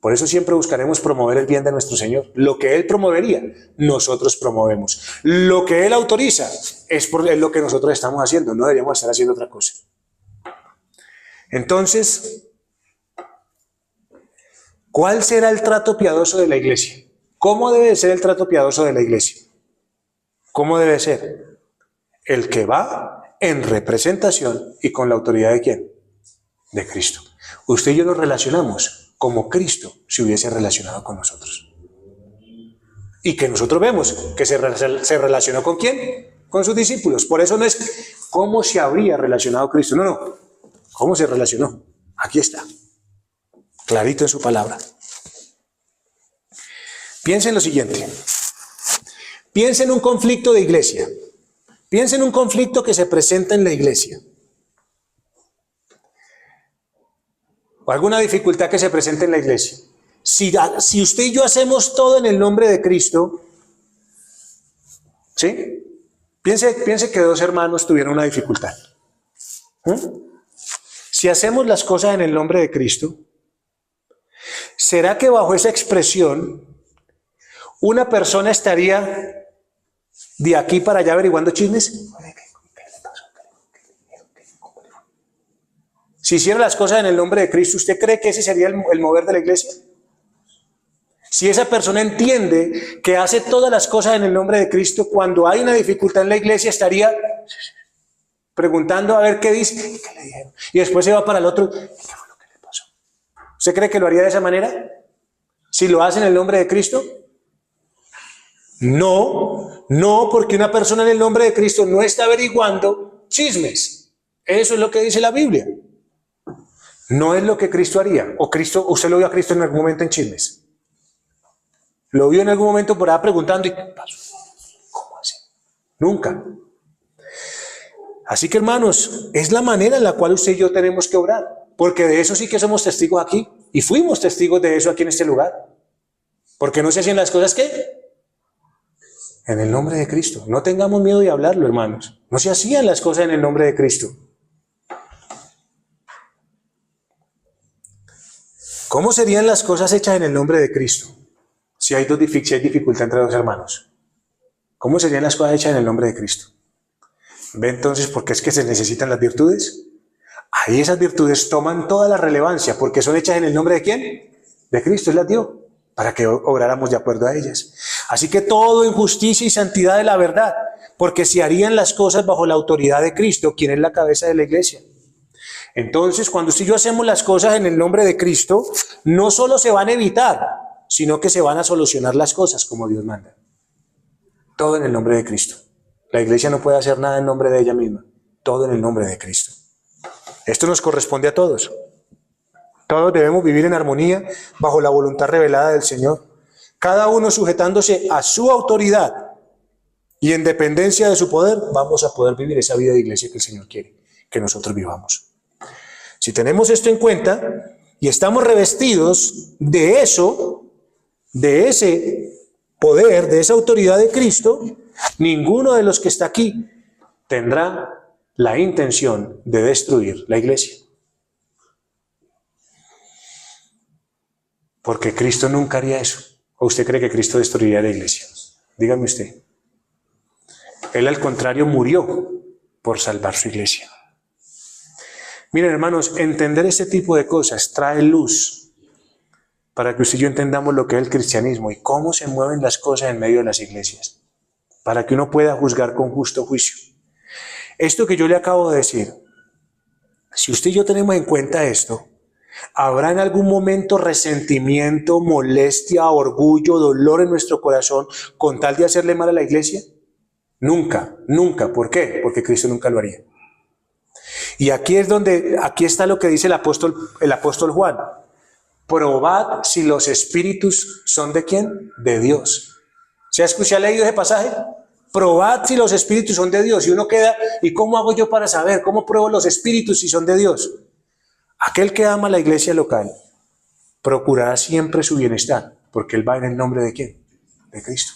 Por eso siempre buscaremos promover el bien de nuestro Señor. Lo que Él promovería, nosotros promovemos. Lo que Él autoriza es lo que nosotros estamos haciendo. No deberíamos estar haciendo otra cosa. Entonces, ¿cuál será el trato piadoso de la iglesia? ¿Cómo debe ser el trato piadoso de la iglesia? ¿Cómo debe ser? El que va en representación y con la autoridad ¿de quién? De Cristo. Usted y yo nos relacionamos como Cristo se hubiese relacionado con nosotros. Y que nosotros vemos que se relacionó ¿con quién? Con sus discípulos. Por eso no es cómo se habría relacionado Cristo. No. ¿Cómo se relacionó? Aquí está. Clarito en su palabra. Piensa en lo siguiente. Piensa en un conflicto de iglesia. Piensa en un conflicto que se presenta en la iglesia. O alguna dificultad que se presente en la iglesia. Si usted y yo hacemos todo en el nombre de Cristo, ¿sí? Piense que dos hermanos tuvieron una dificultad. Si hacemos las cosas en el nombre de Cristo, ¿será que bajo esa expresión una persona estaría de aquí para allá averiguando chismes? Si hiciera las cosas en el nombre de Cristo, ¿usted cree que ese sería el mover de la iglesia? Si esa persona entiende que hace todas las cosas en el nombre de Cristo, cuando hay una dificultad en la iglesia estaría preguntando a ver qué dice, qué le dijeron, y después se va para el otro, ¿qué fue lo que le pasó? ¿Usted cree que lo haría de esa manera? ¿Si lo hace en el nombre de Cristo? No, porque una persona en el nombre de Cristo no está averiguando chismes. Eso es lo que dice la Biblia. No es lo que Cristo haría. O usted lo vio a Cristo en algún momento en chismes. Lo vio en algún momento por ahí preguntando, ¿y qué pasó? ¿Cómo así? Nunca. Así que, hermanos, es la manera en la cual usted y yo tenemos que obrar. Porque de eso sí que somos testigos aquí. Y fuimos testigos de eso aquí en este lugar. Porque no se hacían las cosas ¿qué? En el nombre de Cristo. No tengamos miedo de hablarlo, hermanos. No se hacían las cosas en el nombre de Cristo. ¿Cómo serían las cosas hechas en el nombre de Cristo? Si hay dificultad entre dos hermanos. ¿Cómo serían las cosas hechas en el nombre de Cristo? ¿Ve entonces por qué es que se necesitan las virtudes? Ahí esas virtudes toman toda la relevancia porque son hechas en el nombre de ¿quién? De Cristo, Él las dio para que obráramos de acuerdo a ellas. Así que todo en justicia y santidad de la verdad, porque se harían las cosas bajo la autoridad de Cristo, quien es la cabeza de la iglesia. Entonces, cuando usted y yo hacemos las cosas en el nombre de Cristo, no solo se van a evitar, sino que se van a solucionar las cosas como Dios manda. Todo en el nombre de Cristo. La iglesia no puede hacer nada en nombre de ella misma. Todo en el nombre de Cristo. Esto nos corresponde a todos. Todos debemos vivir en armonía bajo la voluntad revelada del Señor. Cada uno sujetándose a su autoridad y en dependencia de su poder, vamos a poder vivir esa vida de iglesia que el Señor quiere que nosotros vivamos. Si tenemos esto en cuenta y estamos revestidos de eso, de ese poder, de esa autoridad de Cristo, ninguno de los que está aquí tendrá la intención de destruir la iglesia. Porque Cristo nunca haría eso. ¿O usted cree que Cristo destruiría la iglesia? Dígame usted. Él al contrario murió por salvar su iglesia. Miren, hermanos, entender este tipo de cosas trae luz para que usted y yo entendamos lo que es el cristianismo y cómo se mueven las cosas en medio de las iglesias, para que uno pueda juzgar con justo juicio. Esto que yo le acabo de decir, si usted y yo tenemos en cuenta esto, ¿habrá en algún momento resentimiento, molestia, orgullo, dolor en nuestro corazón con tal de hacerle mal a la iglesia? Nunca, nunca. ¿Por qué? Porque Cristo nunca lo haría. Y aquí está lo que dice el apóstol Juan. Probad si los espíritus son ¿de quién? De Dios. ¿Se ha leído ese pasaje? Probad si los espíritus son de Dios. Y uno queda, ¿y cómo hago yo para saber? ¿Cómo pruebo los espíritus si son de Dios? Aquel que ama la iglesia local procurará siempre su bienestar, porque él va en el nombre ¿de quién? De Cristo.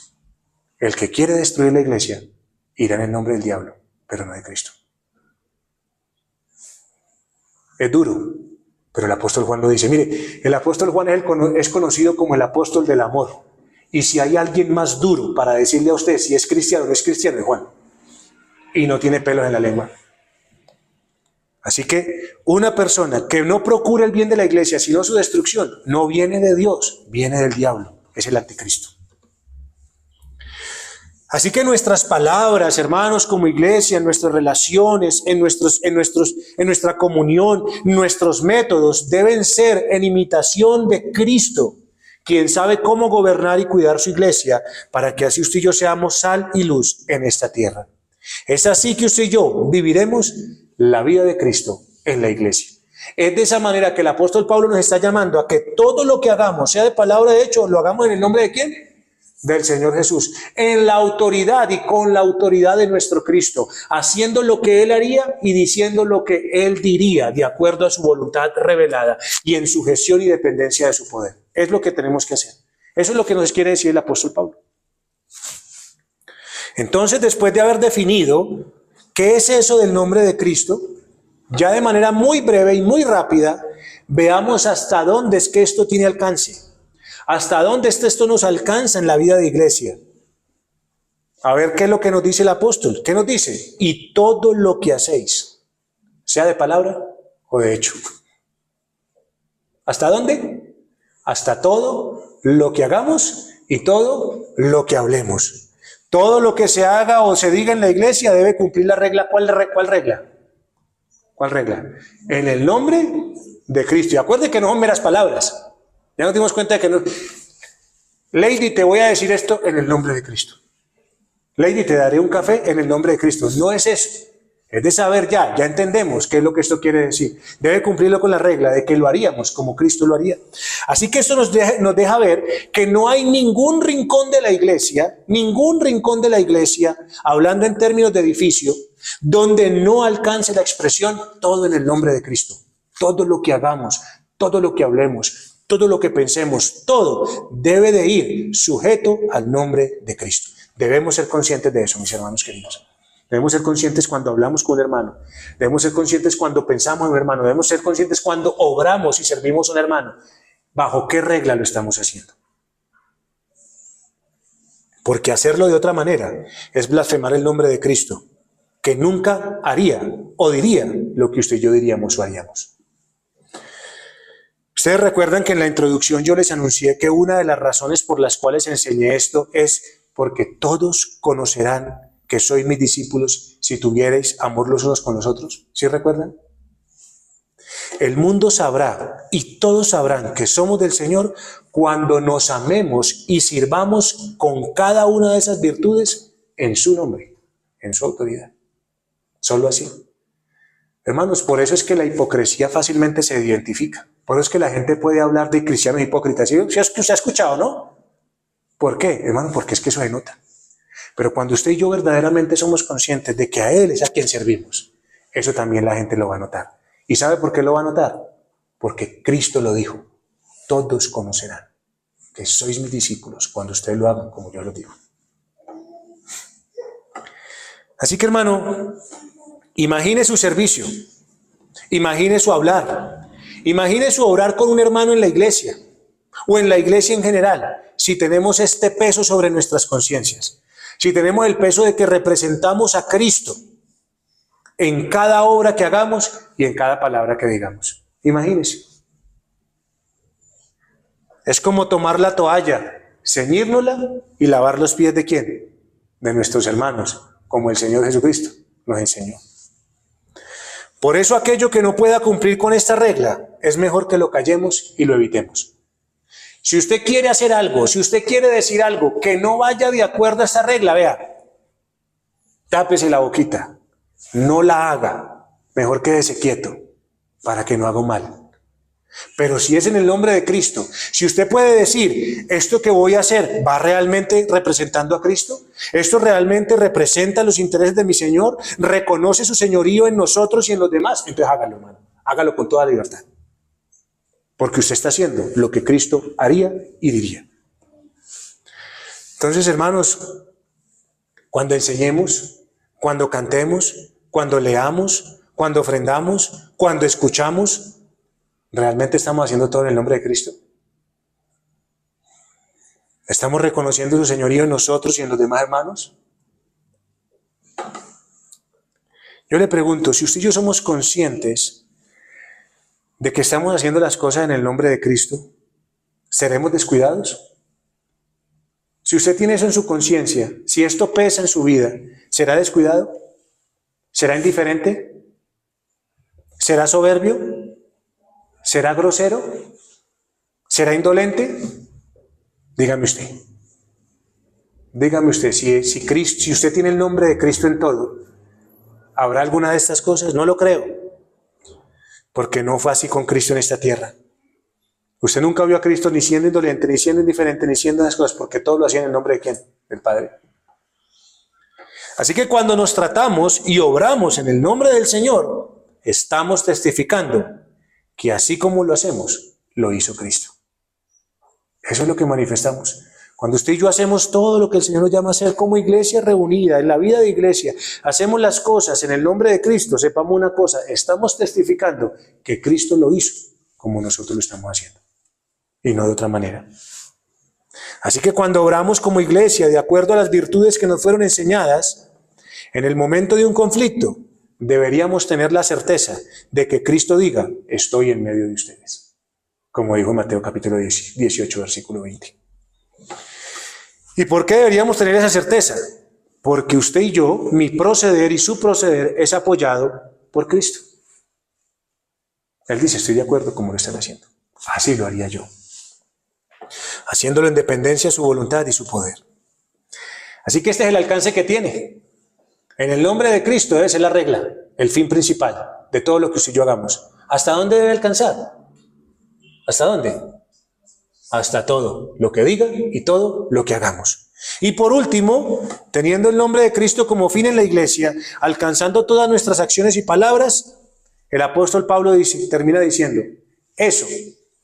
El que quiere destruir la iglesia irá en el nombre del diablo, pero no de Cristo. Es duro, pero el apóstol Juan lo dice. Mire, el apóstol Juan es conocido como el apóstol del amor. Y si hay alguien más duro para decirle a usted si es cristiano o no es cristiano, es Juan. Y no tiene pelos en la lengua. Así que una persona que no procura el bien de la iglesia, sino su destrucción, no viene de Dios, viene del diablo. Es el anticristo. Así que nuestras palabras, hermanos, como iglesia, en nuestras relaciones, en nuestra comunión, nuestros métodos deben ser en imitación de Cristo, quien sabe cómo gobernar y cuidar su iglesia, para que así usted y yo seamos sal y luz en esta tierra. Es así que usted y yo viviremos la vida de Cristo en la iglesia. Es de esa manera que el apóstol Pablo nos está llamando a que todo lo que hagamos, sea de palabra o de hecho, lo hagamos en el nombre de ¿quién? Del Señor Jesús, en la autoridad y con la autoridad de nuestro Cristo, haciendo lo que Él haría y diciendo lo que Él diría, de acuerdo a su voluntad revelada y en sujeción y dependencia de su poder. Es lo que tenemos que hacer. Eso es lo que nos quiere decir el apóstol Pablo. Entonces, después de haber definido qué es eso del nombre de Cristo, ya de manera muy breve y muy rápida, veamos hasta dónde es que esto tiene alcance. ¿Hasta dónde esto nos alcanza en la vida de iglesia? A ver qué es lo que nos dice el apóstol. ¿Qué nos dice? Y todo lo que hacéis, sea de palabra o de hecho. ¿Hasta dónde? Hasta todo lo que hagamos y todo lo que hablemos. Todo lo que se haga o se diga en la iglesia debe cumplir la regla. ¿Cuál regla? ¿Cuál regla? En el nombre de Cristo. Y acuérdense que no son meras palabras. Ya nos dimos cuenta de que no. Lady, te voy a decir esto en el nombre de Cristo. Lady, te daré un café en el nombre de Cristo. No es eso. Es de saber ya entendemos qué es lo que esto quiere decir. Debe cumplirlo con la regla de que lo haríamos como Cristo lo haría. Así que esto nos deja ver que no hay ningún rincón de la iglesia, hablando en términos de edificio, donde no alcance la expresión todo en el nombre de Cristo. Todo lo que hagamos, todo lo que hablemos, todo lo que pensemos, todo debe de ir sujeto al nombre de Cristo. Debemos ser conscientes de eso, mis hermanos queridos. Debemos ser conscientes cuando hablamos con un hermano. Debemos ser conscientes cuando pensamos en un hermano. Debemos ser conscientes cuando obramos y servimos a un hermano. ¿Bajo qué regla lo estamos haciendo? Porque hacerlo de otra manera es blasfemar el nombre de Cristo, que nunca haría o diría lo que usted y yo diríamos o haríamos. Ustedes recuerdan que en la introducción yo les anuncié que una de las razones por las cuales enseñé esto es porque todos conocerán que sois mis discípulos si tuvierais amor los unos con los otros. ¿Sí recuerdan? El mundo sabrá y todos sabrán que somos del Señor cuando nos amemos y sirvamos con cada una de esas virtudes en su nombre, en su autoridad. Solo así. Hermanos, por eso es que la hipocresía fácilmente se identifica. Por eso es que la gente puede hablar de cristianos hipócritas. ¿Sí? ¿Se ha escuchado, no? ¿Por qué, hermano? Porque es que eso se nota. Pero cuando usted y yo verdaderamente somos conscientes de que a Él es a quien servimos, eso también la gente lo va a notar. ¿Y sabe por qué lo va a notar? Porque Cristo lo dijo. Todos conocerán que sois mis discípulos cuando ustedes lo hagan como yo lo digo. Así que, hermano, imagine su servicio, imagine su hablar, imagine su obrar con un hermano en la iglesia o en la iglesia en general, si tenemos este peso sobre nuestras conciencias. si tenemos el peso de que representamos a Cristo en cada obra que hagamos y en cada palabra que digamos? Imagínense. Es como tomar la toalla, ceñírnosla y lavar los pies ¿de quién? De nuestros hermanos, como el Señor Jesucristo nos enseñó. Por eso aquello que no pueda cumplir con esta regla, es mejor que lo callemos y lo evitemos. Si usted quiere hacer algo, si usted quiere decir algo que no vaya de acuerdo a esta regla, vea, tápese la boquita, no la haga, mejor quédese quieto para que no haga mal. Pero si es en el nombre de Cristo, si usted puede decir, esto que voy a hacer, ¿va realmente representando a Cristo? ¿Esto realmente representa los intereses de mi Señor? ¿Reconoce su señorío en nosotros y en los demás? Entonces hágalo, hermano, hágalo con toda libertad. Porque usted está haciendo lo que Cristo haría y diría. Entonces, hermanos, cuando enseñemos, cuando cantemos, cuando leamos, cuando ofrendamos, cuando escuchamos, ¿realmente estamos haciendo todo en el nombre de Cristo? ¿Estamos reconociendo su señorío en nosotros y en los demás hermanos? Yo le pregunto, si usted y yo somos conscientes de que estamos haciendo las cosas en el nombre de Cristo, ¿seremos descuidados? Si usted tiene eso en su conciencia, si esto pesa en su vida, ¿será descuidado? ¿Será indiferente? ¿Será soberbio? ¿Será grosero? ¿Será indolente? Dígame usted. Dígame usted, si usted tiene el nombre de Cristo en todo, ¿habrá alguna de estas cosas? No lo creo. Porque no fue así con Cristo en esta tierra. Usted nunca vio a Cristo ni siendo indolente, ni siendo indiferente, ni siendo esas cosas, porque todo lo hacía en el nombre de ¿quién? Del Padre. Así que cuando nos tratamos y obramos en el nombre del Señor, estamos testificando que así como lo hacemos, lo hizo Cristo. Eso es lo que manifestamos. Cuando usted y yo hacemos todo lo que el Señor nos llama a hacer como iglesia reunida, en la vida de iglesia, hacemos las cosas en el nombre de Cristo, sepamos una cosa, estamos testificando que Cristo lo hizo como nosotros lo estamos haciendo, y no de otra manera. Así que cuando oramos como iglesia, de acuerdo a las virtudes que nos fueron enseñadas, en el momento de un conflicto, deberíamos tener la certeza de que Cristo diga, estoy en medio de ustedes, como dijo Mateo capítulo 18, versículo 20. ¿Y por qué deberíamos tener esa certeza? Porque usted y yo, mi proceder y su proceder es apoyado por Cristo. Él dice, estoy de acuerdo como lo están haciendo. Así lo haría yo. Haciéndolo en dependencia de su voluntad y su poder. Así que este es el alcance que tiene. En el nombre de Cristo debe ser la regla, el fin principal de todo lo que usted y yo hagamos. ¿Hasta dónde debe alcanzar? ¿Hasta dónde? Hasta todo lo que diga y todo lo que hagamos. Y por último, teniendo el nombre de Cristo como fin en la iglesia, alcanzando todas nuestras acciones y palabras, el apóstol Pablo termina diciendo, eso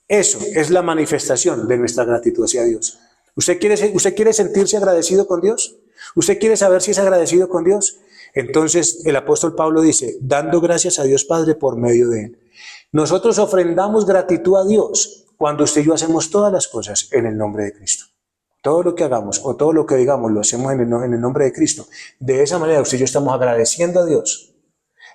es la manifestación de nuestra gratitud hacia Dios. ¿Usted quiere sentirse agradecido con Dios? ¿Usted quiere saber si es agradecido con Dios? Entonces el apóstol Pablo dice, dando gracias a Dios Padre por medio de Él. Nosotros ofrendamos gratitud a Dios cuando usted y yo hacemos todas las cosas en el nombre de Cristo. Todo lo que hagamos o todo lo que digamos lo hacemos en el nombre de Cristo. De esa manera usted y yo estamos agradeciendo a Dios.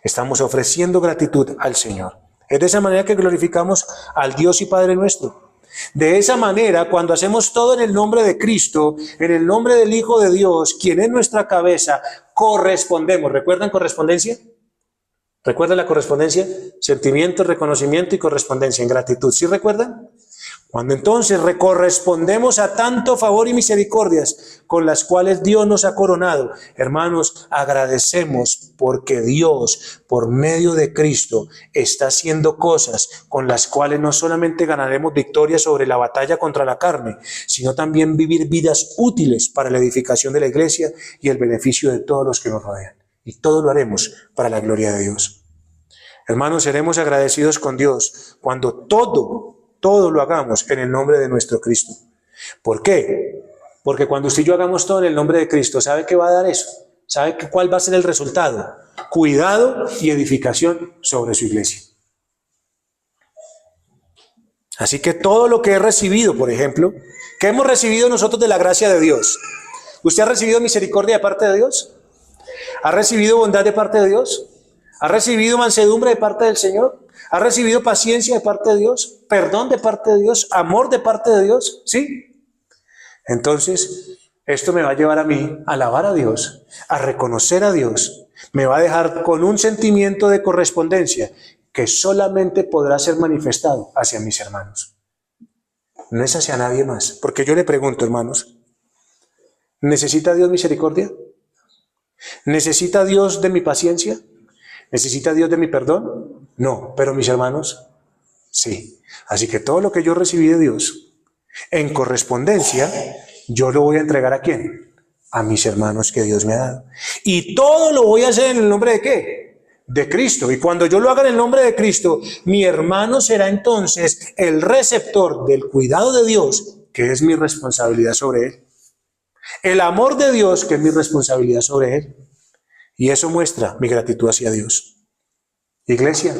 Estamos ofreciendo gratitud al Señor. Es de esa manera que glorificamos al Dios y Padre nuestro. De esa manera, cuando hacemos todo en el nombre de Cristo, en el nombre del Hijo de Dios, quien es nuestra cabeza, correspondemos. ¿Recuerdan correspondencia? ¿Recuerdan la correspondencia? Sentimiento, reconocimiento y correspondencia en gratitud. ¿Sí recuerdan? Cuando entonces correspondemos a tanto favor y misericordias con las cuales Dios nos ha coronado, hermanos, agradecemos porque Dios, por medio de Cristo, está haciendo cosas con las cuales no solamente ganaremos victoria sobre la batalla contra la carne, sino también vivir vidas útiles para la edificación de la iglesia y el beneficio de todos los que nos rodean. Y todo lo haremos para la gloria de Dios. Hermanos, seremos agradecidos con Dios cuando todo lo hagamos en el nombre de nuestro Cristo. ¿Por qué? Porque cuando usted y yo hagamos todo en el nombre de Cristo, ¿sabe qué va a dar eso? ¿Sabe cuál va a ser el resultado? Cuidado y edificación sobre su iglesia. Así que todo lo que he recibido, por ejemplo, que hemos recibido nosotros de la gracia de Dios, ¿Usted ha recibido misericordia de parte de Dios? ¿Ha recibido bondad de parte de Dios? ¿Ha recibido mansedumbre de parte del Señor? ¿Ha recibido paciencia de parte de Dios? ¿Perdón de parte de Dios? ¿Amor de parte de Dios? ¿Sí? Entonces, esto me va a llevar a mí a alabar a Dios, a reconocer a Dios. Me va a dejar con un sentimiento de correspondencia que solamente podrá ser manifestado hacia mis hermanos. No es hacia nadie más. Porque yo le pregunto, hermanos, ¿necesita Dios misericordia? ¿Necesita Dios de mi paciencia? ¿Necesita Dios de mi perdón? No, pero mis hermanos, sí. Así que todo lo que yo recibí de Dios, en correspondencia, yo lo voy a entregar ¿a quién? A mis hermanos que Dios me ha dado. Y todo lo voy a hacer en el nombre de ¿qué? De Cristo. Y cuando yo lo haga en el nombre de Cristo, mi hermano será entonces el receptor del cuidado de Dios, que es mi responsabilidad sobre él. El amor de Dios, que es mi responsabilidad sobre él. Y eso muestra mi gratitud hacia Dios. Iglesia,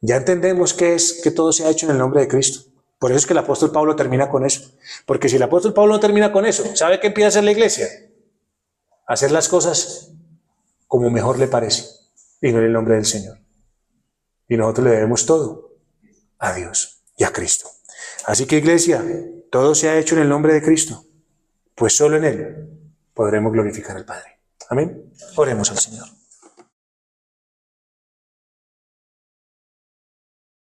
ya entendemos que es que todo se ha hecho en el nombre de Cristo. Por eso es que el apóstol Pablo termina con eso. Porque si el apóstol Pablo no termina con eso, ¿sabe qué empieza a hacer la iglesia? Hacer las cosas como mejor le parece, y no en el nombre del Señor. Y nosotros le debemos todo a Dios y a Cristo. Así que, iglesia, todo se ha hecho en el nombre de Cristo, pues solo en Él podremos glorificar al Padre. Amén. Oremos al Señor.